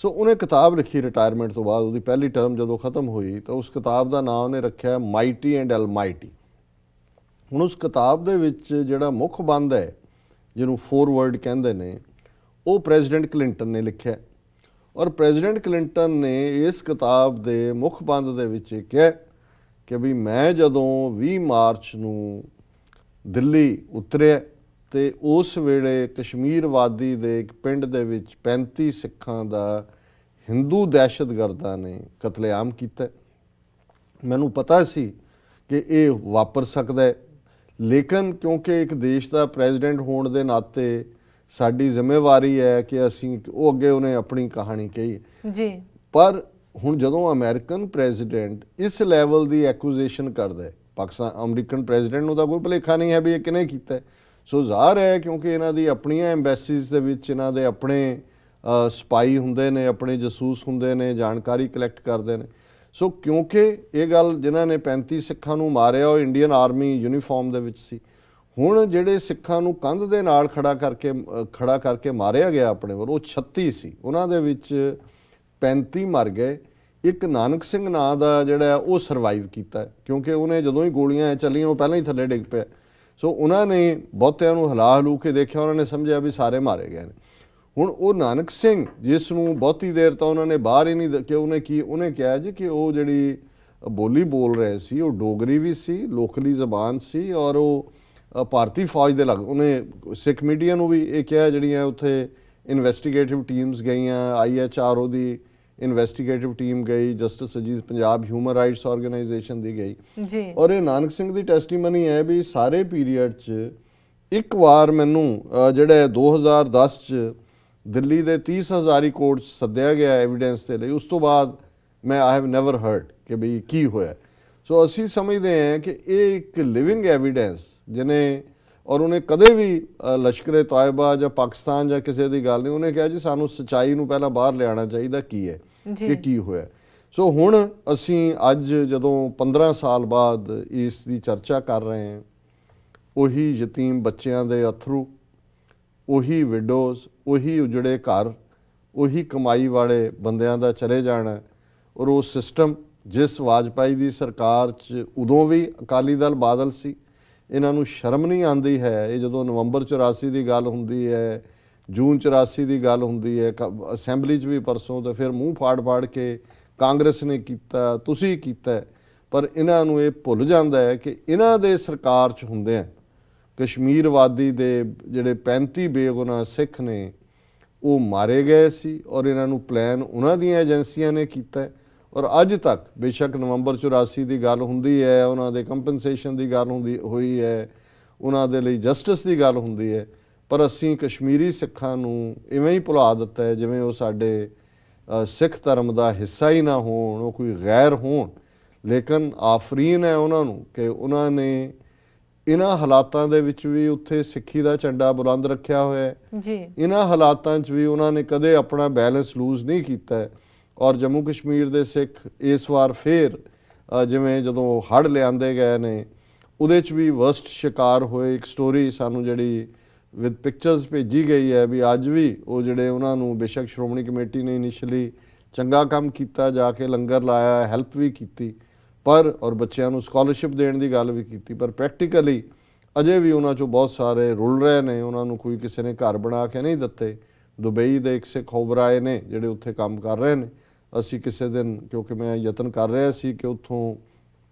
ਸੋ ਉਹਨੇ ਕਿਤਾਬ ਲਿਖੀ ਰਿਟਾਇਰਮੈਂਟ ਤੋਂ ਬਾਅਦ, ਉਹਦੀ ਪਹਿਲੀ ਟਰਮ ਜਦੋਂ ਖਤਮ ਹੋਈ ਤਾਂ ਉਸ ਕਿਤਾਬ ਦਾ ਨਾਮ ਉਹਨੇ ਰੱਖਿਆ ਮਾਈਟੀ ਐਂਡ ਐਲਮਾਈਟੀ। ਹੁਣ ਉਸ ਕਿਤਾਬ ਦੇ ਵਿੱਚ ਜਿਹੜਾ ਮੁੱਖ ਬੰਦ ਹੈ, ਜਿਹਨੂੰ ਫੋਰਵਰਡ ਕਹਿੰਦੇ ਨੇ, ਉਹ ਪ੍ਰੈਜ਼ੀਡੈਂਟ ਕਲਿੰਟਨ ਨੇ ਲਿਖਿਆ। ਔਰ ਪ੍ਰੈਜ਼ੀਡੈਂਟ ਕਲਿੰਟਨ ਨੇ ਇਸ ਕਿਤਾਬ ਦੇ ਮੁੱਖ ਬੰਦ ਦੇ ਵਿੱਚ ਕਿਹਾ ਕਿ ਵੀ ਮੈਂ ਜਦੋਂ 20 ਮਾਰਚ ਨੂੰ ਦਿੱਲੀ ਉਤਰਿਆ ਤੇ ਉਸ ਵੇਲੇ ਕਸ਼ਮੀਰ ਵਾਦੀ ਦੇ ਇੱਕ ਪਿੰਡ ਦੇ ਵਿੱਚ 35 ਸਿੱਖਾਂ ਦਾ ਹਿੰਦੂ ਦਹਿਸ਼ਤਗਰਦਾਂ ਨੇ ਕਤਲੇਆਮ ਕੀਤਾ। ਮੈਨੂੰ ਪਤਾ ਸੀ ਕਿ ਇਹ ਵਾਪਰ ਸਕਦਾ ਹੈ, ਲੇਕਿਨ ਕਿਉਂਕਿ ਇੱਕ ਦੇਸ਼ ਦਾ ਪ੍ਰੈਜ਼ੀਡੈਂਟ ਹੋਣ ਦੇ ਨਾਤੇ ਸਾਡੀ ਜ਼ਿੰਮੇਵਾਰੀ ਹੈ ਕਿ ਅਸੀਂ, ਉਹ ਅੱਗੇ ਉਹਨੇ ਆਪਣੀ ਕਹਾਣੀ ਕਹੀ ਜੀ। ਪਰ ਹੁਣ ਜਦੋਂ ਅਮਰੀਕਨ ਪ੍ਰੈਜ਼ੀਡੈਂਟ ਇਸ ਲੈਵਲ ਦੀ ਐਕੂਜ਼ੇਸ਼ਨ ਕਰਦਾ ਹੈ, ਪਾਕਿਸਤਾਨ ਅਮਰੀਕਨ ਪ੍ਰੈਜ਼ੀਡੈਂਟ ਨੂੰ ਤਾਂ ਕੋਈ ਭੁਲੇਖਾ ਨਹੀਂ ਹੈ ਵੀ ਇਹ ਕਿਹਨੇ ਕੀਤਾ। ਸੋ ਜ਼ਾਹਰ ਹੈ ਕਿਉਂਕਿ ਇਹਨਾਂ ਦੀ ਆਪਣੀਆਂ ਐਮਬੈਸੀਜ਼ ਦੇ ਵਿੱਚ ਇਹਨਾਂ ਦੇ ਆਪਣੇ ਸਪਾਈ ਹੁੰਦੇ ਨੇ, ਆਪਣੇ ਜਸੂਸ ਹੁੰਦੇ ਨੇ, ਜਾਣਕਾਰੀ ਕਲੈਕਟ ਕਰਦੇ ਨੇ। ਸੋ ਕਿਉਂਕਿ ਇਹ ਗੱਲ ਜਿਨ੍ਹਾਂ ਨੇ 35 ਸਿੱਖਾਂ ਨੂੰ ਮਾਰਿਆ ਉਹ ਇੰਡੀਅਨ ਆਰਮੀ ਯੂਨੀਫਾਰਮ ਦੇ ਵਿੱਚ ਸੀ। ਹੁਣ ਜਿਹੜੇ ਸਿੱਖਾਂ ਨੂੰ ਕੰਧ ਦੇ ਨਾਲ ਖੜਾ ਕਰਕੇ ਮਾਰਿਆ ਗਿਆ ਆਪਣੇ ਵੱਲ, ਉਹ 36 ਸੀ। ਉਹਨਾਂ ਦੇ ਵਿੱਚ 35 ਮਰ ਗਏ। ਇੱਕ ਨਾਨਕ ਸਿੰਘ ਨਾਂ ਦਾ ਜਿਹੜਾ ਉਹ ਸਰਵਾਈਵ ਕੀਤਾ ਕਿਉਂਕਿ ਉਹਨੇ ਜਦੋਂ ਹੀ ਗੋਲੀਆਂ ਚੱਲੀਆਂ ਉਹ ਪਹਿਲਾਂ ਹੀ ਥੱਲੇ ਡਿੱਗ ਪਿਆ। ਸੋ ਉਹਨਾਂ ਨੇ ਬਹੁਤਿਆਂ ਨੂੰ ਹਿਲਾ ਹਲੂ ਕੇ ਦੇਖਿਆ, ਉਹਨਾਂ ਨੇ ਸਮਝਿਆ ਵੀ ਸਾਰੇ ਮਾਰੇ ਗਏ ਨੇ। ਹੁਣ ਉਹ ਨਾਨਕ ਸਿੰਘ ਜਿਸ ਨੂੰ ਬਹੁਤੀ ਦੇਰ ਤਾਂ ਉਹਨਾਂ ਨੇ ਬਾਹਰ ਹੀ ਨਹੀਂ ਕਿ ਉਹਨੇ ਕਿਹਾ ਜੀ ਕਿ ਉਹ ਜਿਹੜੀ ਬੋਲੀ ਬੋਲ ਰਹੇ ਸੀ ਉਹ ਡੋਗਰੀ ਵੀ ਸੀ, ਲੋਕਲੀ ਜ਼ਬਾਨ ਸੀ, ਔਰ ਉਹ ਭਾਰਤੀ ਫੌਜ ਦੇ ਲੱਗ ਉਹਨੇ ਸਿੱਖ ਮੀਡੀਆ ਨੂੰ ਵੀ ਇਹ ਕਿਹਾ ਜਿਹੜੀਆਂ ਉੱਥੇ ਇਨਵੈਸਟੀਗੇਟਿਵ ਟੀਮਸ ਗਈਆਂ, IHRO ਦੀ ਇਨਵੈਸਟੀਗੇਟਿਵ ਟੀਮ ਗਈ, ਜਸਟਿਸ ਅਜੀਜ਼ ਪੰਜਾਬ ਹਿਊਮਨ ਰਾਈਟਸ ਆਰਗੇਨਾਈਜੇਸ਼ਨ ਦੀ ਗਈ ਜੀ। ਔਰ ਇਹ ਨਾਨਕ ਸਿੰਘ ਦੀ ਟੈਸਟੀਮਨੀ ਹੈ ਵੀ ਸਾਰੇ ਪੀਰੀਅਡ 'ਚ ਇੱਕ ਵਾਰ ਮੈਨੂੰ ਜਿਹੜੇ 2010 'ਚ ਦਿੱਲੀ ਦੇ 30 ਹਜ਼ਾਰੀ ਕੋਰਟ 'ਚ ਸੱਦਿਆ ਗਿਆ ਐਵੀਡੈਂਸ ਦੇ ਲਈ, ਉਸ ਤੋਂ ਬਾਅਦ ਮੈਂ ਆਈ ਹੈਵ ਨੈਵਰ ਹਰਡ ਕਿ ਬਈ ਕੀ ਹੋਇਆ। ਸੋ ਅਸੀਂ ਸਮਝਦੇ ਹਾਂ ਕਿ ਇਹ ਇੱਕ ਲਿਵਿੰਗ ਐਵੀਡੈਂਸ ਜਿਹਨੇ, ਔਰ ਉਹਨੇ ਕਦੇ ਵੀ ਲਸ਼ਕਰੇ ਤਾਇਬਾ ਜਾਂ ਪਾਕਿਸਤਾਨ ਜਾਂ ਕਿਸੇ ਦੀ ਗੱਲ ਨਹੀਂ, ਉਹਨੇ ਕਿਹਾ ਜੀ ਸਾਨੂੰ ਸੱਚਾਈ ਨੂੰ ਪਹਿਲਾਂ ਬਾਹਰ ਲਿਆਉਣਾ ਚਾਹੀਦਾ ਕੀ ਹੈ ਕਿ ਕੀ ਹੋਇਆ। ਸੋ ਹੁਣ ਅਸੀਂ ਅੱਜ ਜਦੋਂ 15 ਸਾਲ ਬਾਅਦ ਇਸ ਦੀ ਚਰਚਾ ਕਰ ਰਹੇ ਹਾਂ, ਉਹੀ ਯਤੀਮ ਬੱਚਿਆਂ ਦੇ ਅਥਰੂ, ਉਹੀ ਵਿਡੋਜ਼, ਉਹੀ ਉਜੜੇ ਘਰ, ਉਹੀ ਕਮਾਈ ਵਾਲੇ ਬੰਦਿਆਂ ਦਾ ਚਲੇ ਜਾਣਾ, ਔਰ ਉਹ ਸਿਸਟਮ ਜਿਸ ਵਾਜਪਾਈ ਦੀ ਸਰਕਾਰ 'ਚ ਉਦੋਂ ਵੀ ਅਕਾਲੀ ਦਲ ਬਾਦਲ ਸੀ, ਇਹਨਾਂ ਨੂੰ ਸ਼ਰਮ ਨਹੀਂ ਆਉਂਦੀ ਹੈ। ਇਹ ਜਦੋਂ ਨਵੰਬਰ 84 ਦੀ ਗੱਲ ਹੁੰਦੀ ਹੈ, ਜੂਨ 84 ਦੀ ਗੱਲ ਹੁੰਦੀ ਹੈ ਅਸੈਂਬਲੀ 'ਚ ਵੀ ਪਰਸੋਂ, ਤਾਂ ਫਿਰ ਮੂੰਹ ਫਾੜ ਕੇ ਕਾਂਗਰਸ ਨੇ ਕੀਤਾ, ਤੁਸੀਂ ਕੀਤਾ, ਪਰ ਇਹਨਾਂ ਨੂੰ ਇਹ ਭੁੱਲ ਜਾਂਦਾ ਹੈ ਕਿ ਇਹਨਾਂ ਦੇ ਸਰਕਾਰ 'ਚ ਹੁੰਦਿਆਂ ਕਸ਼ਮੀਰਵਾਦੀ ਦੇ ਜਿਹੜੇ 35 ਬੇਗੁਨਾਹ ਸਿੱਖ ਨੇ ਉਹ ਮਾਰੇ ਗਏ ਸੀ, ਔਰ ਇਹਨਾਂ ਨੂੰ ਪਲਾਨ ਉਹਨਾਂ ਦੀਆਂ ਏਜੰਸੀਆਂ ਨੇ ਕੀਤਾ। ਔਰ ਅੱਜ ਤੱਕ ਬੇਸ਼ੱਕ ਨਵੰਬਰ 84 ਦੀ ਗੱਲ ਹੁੰਦੀ ਹੈ, ਉਹਨਾਂ ਦੇ ਕੰਪਨਸੇਸ਼ਨ ਦੀ ਗੱਲ ਹੋਈ ਹੈ, ਉਹਨਾਂ ਦੇ ਲਈ ਜਸਟਿਸ ਦੀ ਗੱਲ ਹੁੰਦੀ ਹੈ, ਪਰ ਅਸੀਂ ਕਸ਼ਮੀਰੀ ਸਿੱਖਾਂ ਨੂੰ ਇਵੇਂ ਹੀ ਭੁਲਾ ਦਿੱਤਾ ਹੈ ਜਿਵੇਂ ਉਹ ਸਾਡੇ ਸਿੱਖ ਧਰਮ ਦਾ ਹਿੱਸਾ ਹੀ ਨਾ ਹੋਣ, ਉਹ ਕੋਈ ਗੈਰ ਹੋਣ। ਲੇਕਿਨ ਆਫਰੀਨ ਹੈ ਉਹਨਾਂ ਨੂੰ ਕਿ ਉਹਨਾਂ ਨੇ ਇਹਨਾਂ ਹਾਲਾਤਾਂ ਦੇ ਵਿੱਚ ਵੀ ਉੱਥੇ ਸਿੱਖੀ ਦਾ ਝੰਡਾ ਬੁਲੰਦ ਰੱਖਿਆ ਹੋਇਆ ਹੈ ਜੀ। ਇਹਨਾਂ ਹਾਲਾਤਾਂ 'ਚ ਵੀ ਉਹਨਾਂ ਨੇ ਕਦੇ ਆਪਣਾ ਬੈਲੈਂਸ ਲੂਜ਼ ਨਹੀਂ ਕੀਤਾ। ਔਰ ਜੰਮੂ ਕਸ਼ਮੀਰ ਦੇ ਸਿੱਖ ਇਸ ਵਾਰ ਫੇਰ ਜਿਵੇਂ ਜਦੋਂ ਹੜ੍ਹ ਲਿਆਂਦੇ ਗਏ ਨੇ ਉਹਦੇ 'ਚ ਵੀ ਵਰਸਟ ਸ਼ਿਕਾਰ ਹੋਏ। ਇੱਕ ਸਟੋਰੀ ਸਾਨੂੰ ਜਿਹੜੀ ਵਿਦ ਪਿਕਚਰਸ ਭੇਜੀ ਗਈ ਹੈ ਵੀ ਅੱਜ ਵੀ ਉਹ ਜਿਹੜੇ ਉਹਨਾਂ ਨੂੰ ਬੇਸ਼ੱਕ ਸ਼੍ਰੋਮਣੀ ਕਮੇਟੀ ਨੇ ਇਨੀਸ਼ੀਅਲੀ ਚੰਗਾ ਕੰਮ ਕੀਤਾ, ਜਾ ਕੇ ਲੰਗਰ ਲਾਇਆ, ਹੈਲਪ ਵੀ ਕੀਤੀ, ਪਰ ਔਰ ਬੱਚਿਆਂ ਨੂੰ ਸਕਾਲਰਸ਼ਿਪ ਦੇਣ ਦੀ ਗੱਲ ਵੀ ਕੀਤੀ, ਪਰ ਪ੍ਰੈਕਟੀਕਲੀ ਅਜੇ ਵੀ ਉਹਨਾਂ 'ਚੋਂ ਬਹੁਤ ਸਾਰੇ ਰੁਲ ਰਹੇ ਨੇ। ਉਹਨਾਂ ਨੂੰ ਕੋਈ ਕਿਸੇ ਨੇ ਘਰ ਬਣਾ ਕੇ ਨਹੀਂ ਦਿੱਤੇ। ਦੁਬਈ ਦੇ ਇੱਕ ਸਿੱਖ ਹੋਬਰਾਏ ਨੇ ਜਿਹੜੇ ਉੱਥੇ ਕੰਮ ਕਰ ਰਹੇ ਨੇ। ਅਸੀਂ ਕਿਸੇ ਦਿਨ, ਕਿਉਂਕਿ ਮੈਂ ਯਤਨ ਕਰ ਰਿਹਾ ਸੀ ਕਿ ਉੱਥੋਂ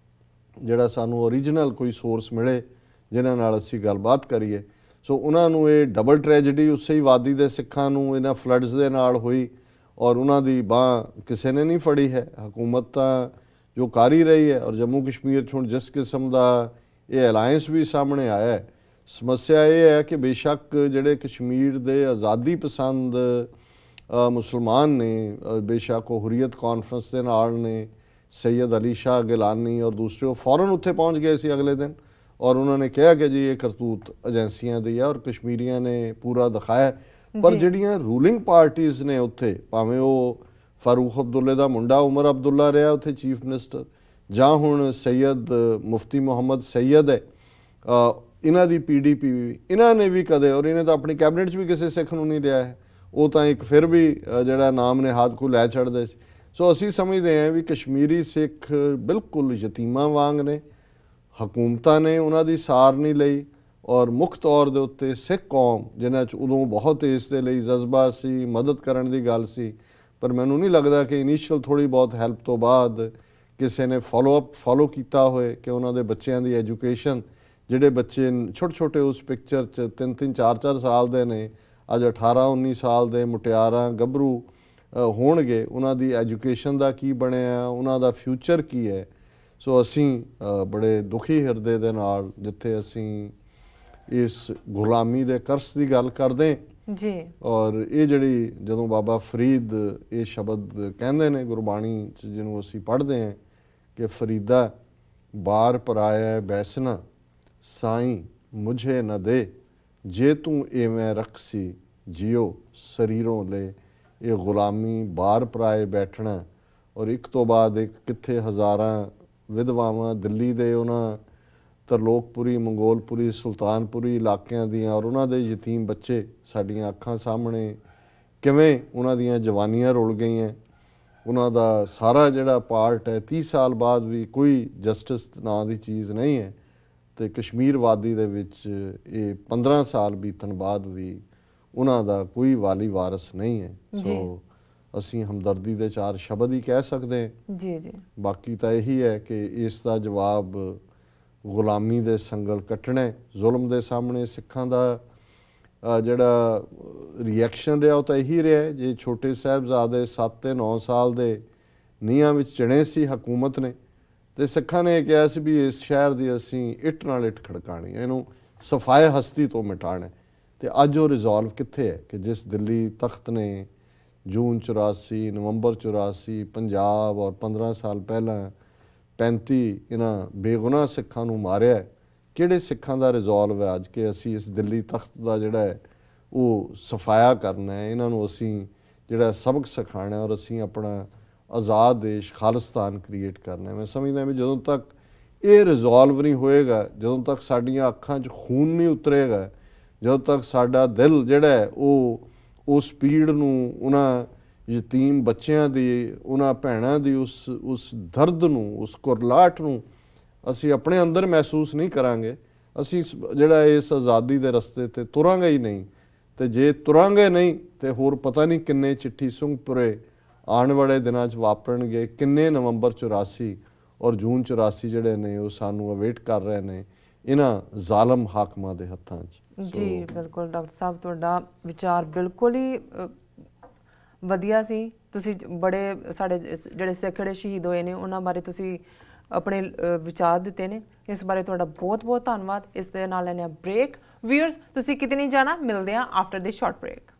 ਜਿਹੜਾ ਸਾਨੂੰ ਓਰੀਜਨਲ ਕੋਈ ਸੋਰਸ ਮਿਲੇ ਜਿਨ੍ਹਾਂ ਨਾਲ ਅਸੀਂ ਗੱਲਬਾਤ ਕਰੀਏ। ਸੋ ਉਹਨਾਂ ਨੂੰ ਇਹ ਡਬਲ ਟ੍ਰੈਜਡੀ ਉਸੇ ਹੀ ਵਾਦੀ ਦੇ ਸਿੱਖਾਂ ਨੂੰ ਇਹਨਾਂ ਫਲੱਡਸ ਦੇ ਨਾਲ ਹੋਈ, ਔਰ ਉਹਨਾਂ ਦੀ ਬਾਂਹ ਕਿਸੇ ਨੇ ਨਹੀਂ ਫੜੀ ਹੈ। ਹਕੂਮਤ ਤਾਂ ਜੋ ਕਰ ਹੀ ਰਹੀ ਹੈ, ਔਰ ਜੰਮੂ ਕਸ਼ਮੀਰ 'ਚ ਹੁਣ ਜਿਸ ਕਿਸਮ ਦਾ ਇਹ ਅਲਾਇੰਸ ਵੀ ਸਾਹਮਣੇ ਆਇਆ ਹੈ, ਸਮੱਸਿਆ ਇਹ ਹੈ ਕਿ ਬੇਸ਼ੱਕ ਜਿਹੜੇ ਕਸ਼ਮੀਰ ਦੇ ਆਜ਼ਾਦੀ ਪਸੰਦ ਮੁਸਲਮਾਨ ਨੇ, ਬੇਸ਼ੱਕ ਉਹ ਹੁਰੀਅਤ ਕਾਨਫਰੰਸ ਦੇ ਨਾਲ ਨੇ, ਸੈਯਦ ਅਲੀ ਸ਼ਾਹ ਗਿਲਾਨੀ ਔਰ ਦੂਸਰੇ, ਉਹ ਫੌਰਨ ਉੱਥੇ ਪਹੁੰਚ ਗਏ ਸੀ ਅਗਲੇ ਦਿਨ, ਔਰ ਉਹਨਾਂ ਨੇ ਕਿਹਾ ਕਿ ਜੀ ਇਹ ਕਰਤੂਤ ਏਜੰਸੀਆਂ ਦੀ ਹੈ, ਔਰ ਕਸ਼ਮੀਰੀਆਂ ਨੇ ਪੂਰਾ ਦਿਖਾਇਆ। ਪਰ ਜਿਹੜੀਆਂ ਰੂਲਿੰਗ ਪਾਰਟੀਆਂ ਨੇ ਉੱਥੇ, ਭਾਵੇਂ ਉਹ ਫਾਰੂਕ ਅਬਦੁੱਲੇ ਦਾ ਮੁੰਡਾ ਉਮਰ ਅਬਦੁੱਲਾ ਰਿਹਾ ਉੱਥੇ ਚੀਫ ਮਿਨਿਸਟਰ, ਜਾਂ ਹੁਣ ਸੈਯਦ ਮੁਫਤੀ ਮੁਹੰਮਦ ਸੈਯਦ ਹੈ, ਇਹਨਾਂ ਦੀ PDP ਵੀ, ਇਹਨਾਂ ਨੇ ਵੀ ਕਦੇ, ਔਰ ਇਹਨੇ ਤਾਂ ਆਪਣੀ ਕੈਬਨਿਟ 'ਚ ਵੀ ਕਿਸੇ ਸਿੱਖ ਨੂੰ ਨਹੀਂ ਲਿਆ ਹੈ। ਉਹ ਤਾਂ ਇੱਕ ਫਿਰ ਵੀ ਜਿਹੜਾ ਨਾਮ ਨੇ ਹੱਥ ਕੋ ਲੈ ਛੱਡਦੇ ਸੀ। ਸੋ ਅਸੀਂ ਸਮਝਦੇ ਹਾਂ ਵੀ ਕਸ਼ਮੀਰੀ ਸਿੱਖ ਬਿਲਕੁਲ ਯਤੀਮਾਂ ਵਾਂਗ ਨੇ। ਹਕੂਮਤਾਂ ਨੇ ਉਹਨਾਂ ਦੀ ਸਾਰ ਨਹੀਂ ਲਈ, ਔਰ ਮੁੱਖ ਤੌਰ ਦੇ ਉੱਤੇ ਸਿੱਖ ਕੌਮ ਜਿਨ੍ਹਾਂ 'ਚ ਉਦੋਂ ਬਹੁਤ ਇਸ ਦੇ ਲਈ ਜਜ਼ਬਾ ਸੀ, ਮਦਦ ਕਰਨ ਦੀ ਗੱਲ ਸੀ, ਪਰ ਮੈਨੂੰ ਨਹੀਂ ਲੱਗਦਾ ਕਿ ਇਨੀਸ਼ੀਅਲ ਥੋੜ੍ਹੀ ਬਹੁਤ ਹੈਲਪ ਤੋਂ ਬਾਅਦ ਕਿਸੇ ਨੇ ਫੋਲੋ ਕੀਤਾ ਹੋਏ ਕਿ ਉਹਨਾਂ ਦੇ ਬੱਚਿਆਂ ਦੀ ਐਜੂਕੇਸ਼ਨ, ਜਿਹੜੇ ਬੱਚੇ ਛੋਟੇ ਛੋਟੇ ਉਸ ਪਿਕਚਰ 'ਚ 3-3 4-4 ਸਾਲ ਦੇ ਨੇ, ਅੱਜ 18-19 ਸਾਲ ਦੇ ਮੁਟਿਆਰਾਂ ਗੱਭਰੂ ਹੋਣਗੇ, ਉਹਨਾਂ ਦੀ ਐਜੂਕੇਸ਼ਨ ਦਾ ਕੀ ਬਣਿਆ, ਉਹਨਾਂ ਦਾ ਫਿਊਚਰ ਕੀ ਹੈ। ਸੋ ਅਸੀਂ ਬੜੇ ਦੁਖੀ ਹਿਰਦੇ ਦੇ ਨਾਲ, ਜਿੱਥੇ ਅਸੀਂ ਇਸ ਗੁਲਾਮੀ ਦੇ ਕਰਸ ਦੀ ਗੱਲ ਕਰਦੇ ਜੀ, ਔਰ ਇਹ ਜਿਹੜੀ ਜਦੋਂ ਬਾਬਾ ਫਰੀਦ ਇਹ ਸ਼ਬਦ ਕਹਿੰਦੇ ਨੇ ਗੁਰਬਾਣੀ 'ਚ, ਜਿਹਨੂੰ ਅਸੀਂ ਪੜ੍ਹਦੇ ਹਾਂ ਕਿ ਫਰੀਦਾ ਬਾਰ ਪਰਾਇਆ ਬੈਸਨਾ ਸਾਈਂ ਮੁਝੇ ਨਾ ਦੇ, ਜੇ ਤੂੰ ਐਵੇਂ ਰਖਸੀ ਜਿਓ ਸਰੀਰੋਂ ਲੈ। ਇਹ ਗੁਲਾਮੀ, ਬਾਰ ਪਰਾਏ ਬੈਠਣਾ, ਔਰ ਇੱਕ ਤੋਂ ਬਾਅਦ ਇੱਕ ਕਿੱਥੇ ਹਜ਼ਾਰਾਂ ਵਿਧਵਾਵਾਂ ਦਿੱਲੀ ਦੇ ਉਹਨਾਂ ਤਰਲੋਕਪੁਰੀ, ਮੰਗੋਲਪੁਰੀ, ਸੁਲਤਾਨਪੁਰੀ ਇਲਾਕਿਆਂ ਦੀਆਂ, ਔਰ ਉਹਨਾਂ ਦੇ ਯਤੀਮ ਬੱਚੇ ਸਾਡੀਆਂ ਅੱਖਾਂ ਸਾਹਮਣੇ ਕਿਵੇਂ ਉਹਨਾਂ ਦੀਆਂ ਜਵਾਨੀਆਂ ਰੁਲ ਗਈਆਂ। ਉਹਨਾਂ ਦਾ ਸਾਰਾ ਜਿਹੜਾ ਪਾਰਟ ਹੈ 30 ਸਾਲ ਬਾਅਦ ਵੀ ਕੋਈ ਜਸਟਿਸ ਨਾਂ ਦੀ ਚੀਜ਼ ਨਹੀਂ ਹੈ, ਅਤੇ ਕਸ਼ਮੀਰ ਵਾਦੀ ਦੇ ਵਿੱਚ ਇਹ 15 ਸਾਲ ਬੀਤਣ ਬਾਅਦ ਵੀ ਉਹਨਾਂ ਦਾ ਕੋਈ ਵਾਲੀ ਵਾਰਸ ਨਹੀਂ ਹੈ। ਸੋ ਅਸੀਂ ਹਮਦਰਦੀ ਦੇ 4 ਸ਼ਬਦ ਹੀ ਕਹਿ ਸਕਦੇ ਹਾਂ। ਜੀ ਜੀ ਬਾਕੀ ਤਾਂ ਇਹੀ ਹੈ ਕਿ ਇਸ ਦਾ ਜਵਾਬ ਗੁਲਾਮੀ ਦੇ ਸੰਗਲ ਕੱਟਣਾ ਹੈ। ਜ਼ੁਲਮ ਦੇ ਸਾਹਮਣੇ ਸਿੱਖਾਂ ਦਾ ਜਿਹੜਾ ਰਿਐਕਸ਼ਨ ਰਿਹਾ ਉਹ ਤਾਂ ਇਹੀ ਰਿਹਾ। ਜੇ ਛੋਟੇ ਸਾਹਿਬਜ਼ਾਦੇ 7 ਤੇ 9 ਸਾਲ ਦੇ ਨੀਹਾਂ ਵਿੱਚ ਚਿਣੇ ਸੀ ਹਕੂਮਤ ਨੇ, ਤੇ ਸਿੱਖਾਂ ਨੇ ਇਹ ਕਿਹਾ ਸੀ ਵੀ ਇਸ ਸ਼ਹਿਰ ਦੀ ਅਸੀਂ ਇੱਟ ਨਾਲ ਇੱਟ ਖੜਕਾਣੀ, ਇਹਨੂੰ ਸਫਾਏ ਹਸਤੀ ਤੋਂ ਮਿਟਾਉਣਾ। ਤੇ ਅੱਜ ਉਹ ਰਿਜ਼ੋਲਵ ਕਿੱਥੇ ਹੈ ਕਿ ਜਿਸ ਦਿੱਲੀ ਤਖਤ ਨੇ ਜੂਨ 84, ਨਵੰਬਰ 84 ਪੰਜਾਬ ਔਰ 15 ਸਾਲ ਪਹਿਲਾਂ 35 ਇਹਨਾਂ ਬੇਗੁਨਾਹ ਸਿੱਖਾਂ ਨੂੰ ਮਾਰਿਆ ਹੈ, ਕਿਹੜੇ ਸਿੱਖਾਂ ਦਾ ਰਿਜ਼ੋਲਵ ਹੈ ਅੱਜ ਕਿ ਅਸੀਂ ਇਸ ਦਿੱਲੀ ਤਖਤ ਦਾ ਜਿਹੜਾ ਹੈ ਉਹ ਸਫਾਇਆ ਕਰਨਾ ਹੈ, ਇਹਨਾਂ ਨੂੰ ਅਸੀਂ ਜਿਹੜਾ ਸਬਕ ਸਿਖਾਉਣਾ ਔਰ ਅਸੀਂ ਆਪਣਾ ਆਜ਼ਾਦ ਦੇਸ਼ ਖਾਲਿਸਤਾਨ ਕ੍ਰੀਏਟ ਕਰਨਾ। ਮੈਂ ਸਮਝਦਾ ਵੀ ਜਦੋਂ ਤੱਕ ਇਹ ਰਿਜ਼ੋਲਵ ਨਹੀਂ ਹੋਏਗਾ, ਜਦੋਂ ਤੱਕ ਸਾਡੀਆਂ ਅੱਖਾਂ 'ਚ ਖੂਨ ਨਹੀਂ ਉਤਰੇਗਾ, ਜਦੋਂ ਤੱਕ ਸਾਡਾ ਦਿਲ ਜਿਹੜਾ ਹੈ ਉਹ ਉਸ ਪੀੜ ਨੂੰ, ਉਹਨਾਂ ਯਤੀਮ ਬੱਚਿਆਂ ਦੀ, ਉਹਨਾਂ ਭੈਣਾਂ ਦੀ ਉਸ ਦਰਦ ਨੂੰ, ਉਸ ਕੁਰਲਾਹਟ ਨੂੰ ਅਸੀਂ ਆਪਣੇ ਅੰਦਰ ਮਹਿਸੂਸ ਨਹੀਂ ਕਰਾਂਗੇ, ਅਸੀਂ ਜਿਹੜਾ ਇਸ ਆਜ਼ਾਦੀ ਦੇ ਰਸਤੇ 'ਤੇ ਤੁਰਾਂਗੇ ਹੀ ਨਹੀਂ। ਤੇ ਜੇ ਤੁਰਾਂਗੇ ਨਹੀਂ ਤੇ ਹੋਰ ਪਤਾ ਨਹੀਂ ਕਿੰਨੇ ਚਿੱਠੀ ਸੁੰਘਪੁਰੇ ਆਉਣ ਵਾਲੇ ਦਿਨਾਂ 'ਚ ਵਾਪਰਨਗੇ, ਕਿੰਨੇ ਨਵੰਬਰ 84 ਔਰ ਜੂਨ 84 ਜਿਹੜੇ ਨੇ ਉਹ ਸਾਨੂੰ ਅਵੇਟ ਕਰ ਰਹੇ ਨੇ ਇਹਨਾਂ ਜ਼ਾਲਮ ਹਾਕਮਾਂ ਦੇ ਹੱਥਾਂ 'ਚ। ਜੀ ਬਿਲਕੁਲ ਡਾਕਟਰ ਸਾਹਿਬ, ਤੁਹਾਡਾ ਵਿਚਾਰ ਬਿਲਕੁਲ ਹੀ ਵਧੀਆ ਸੀ। ਤੁਸੀਂ ਬੜੇ ਸਾਡੇ ਜਿਹੜੇ ਸਿੱਖੜੇ ਸ਼ਹੀਦ ਹੋਏ ਨੇ ਉਹਨਾਂ ਬਾਰੇ ਤੁਸੀਂ ਆਪਣੇ ਵਿਚਾਰ ਦਿੱਤੇ ਨੇ, ਇਸ ਬਾਰੇ ਤੁਹਾਡਾ ਬਹੁਤ ਬਹੁਤ ਧੰਨਵਾਦ। ਇਸ ਦੇ ਨਾਲ ਲੈਣੇ ਆ ਬ੍ਰੇਕ। ਵੀਅਰਸ ਤੁਸੀਂ ਕਿਤੇ ਨਹੀਂ ਜਾਣਾ, ਮਿਲਦੇ ਆ ਆਫਟਰ ਦਿਸ ਸ਼ਾਰਟ ਬ੍ਰੇਕ।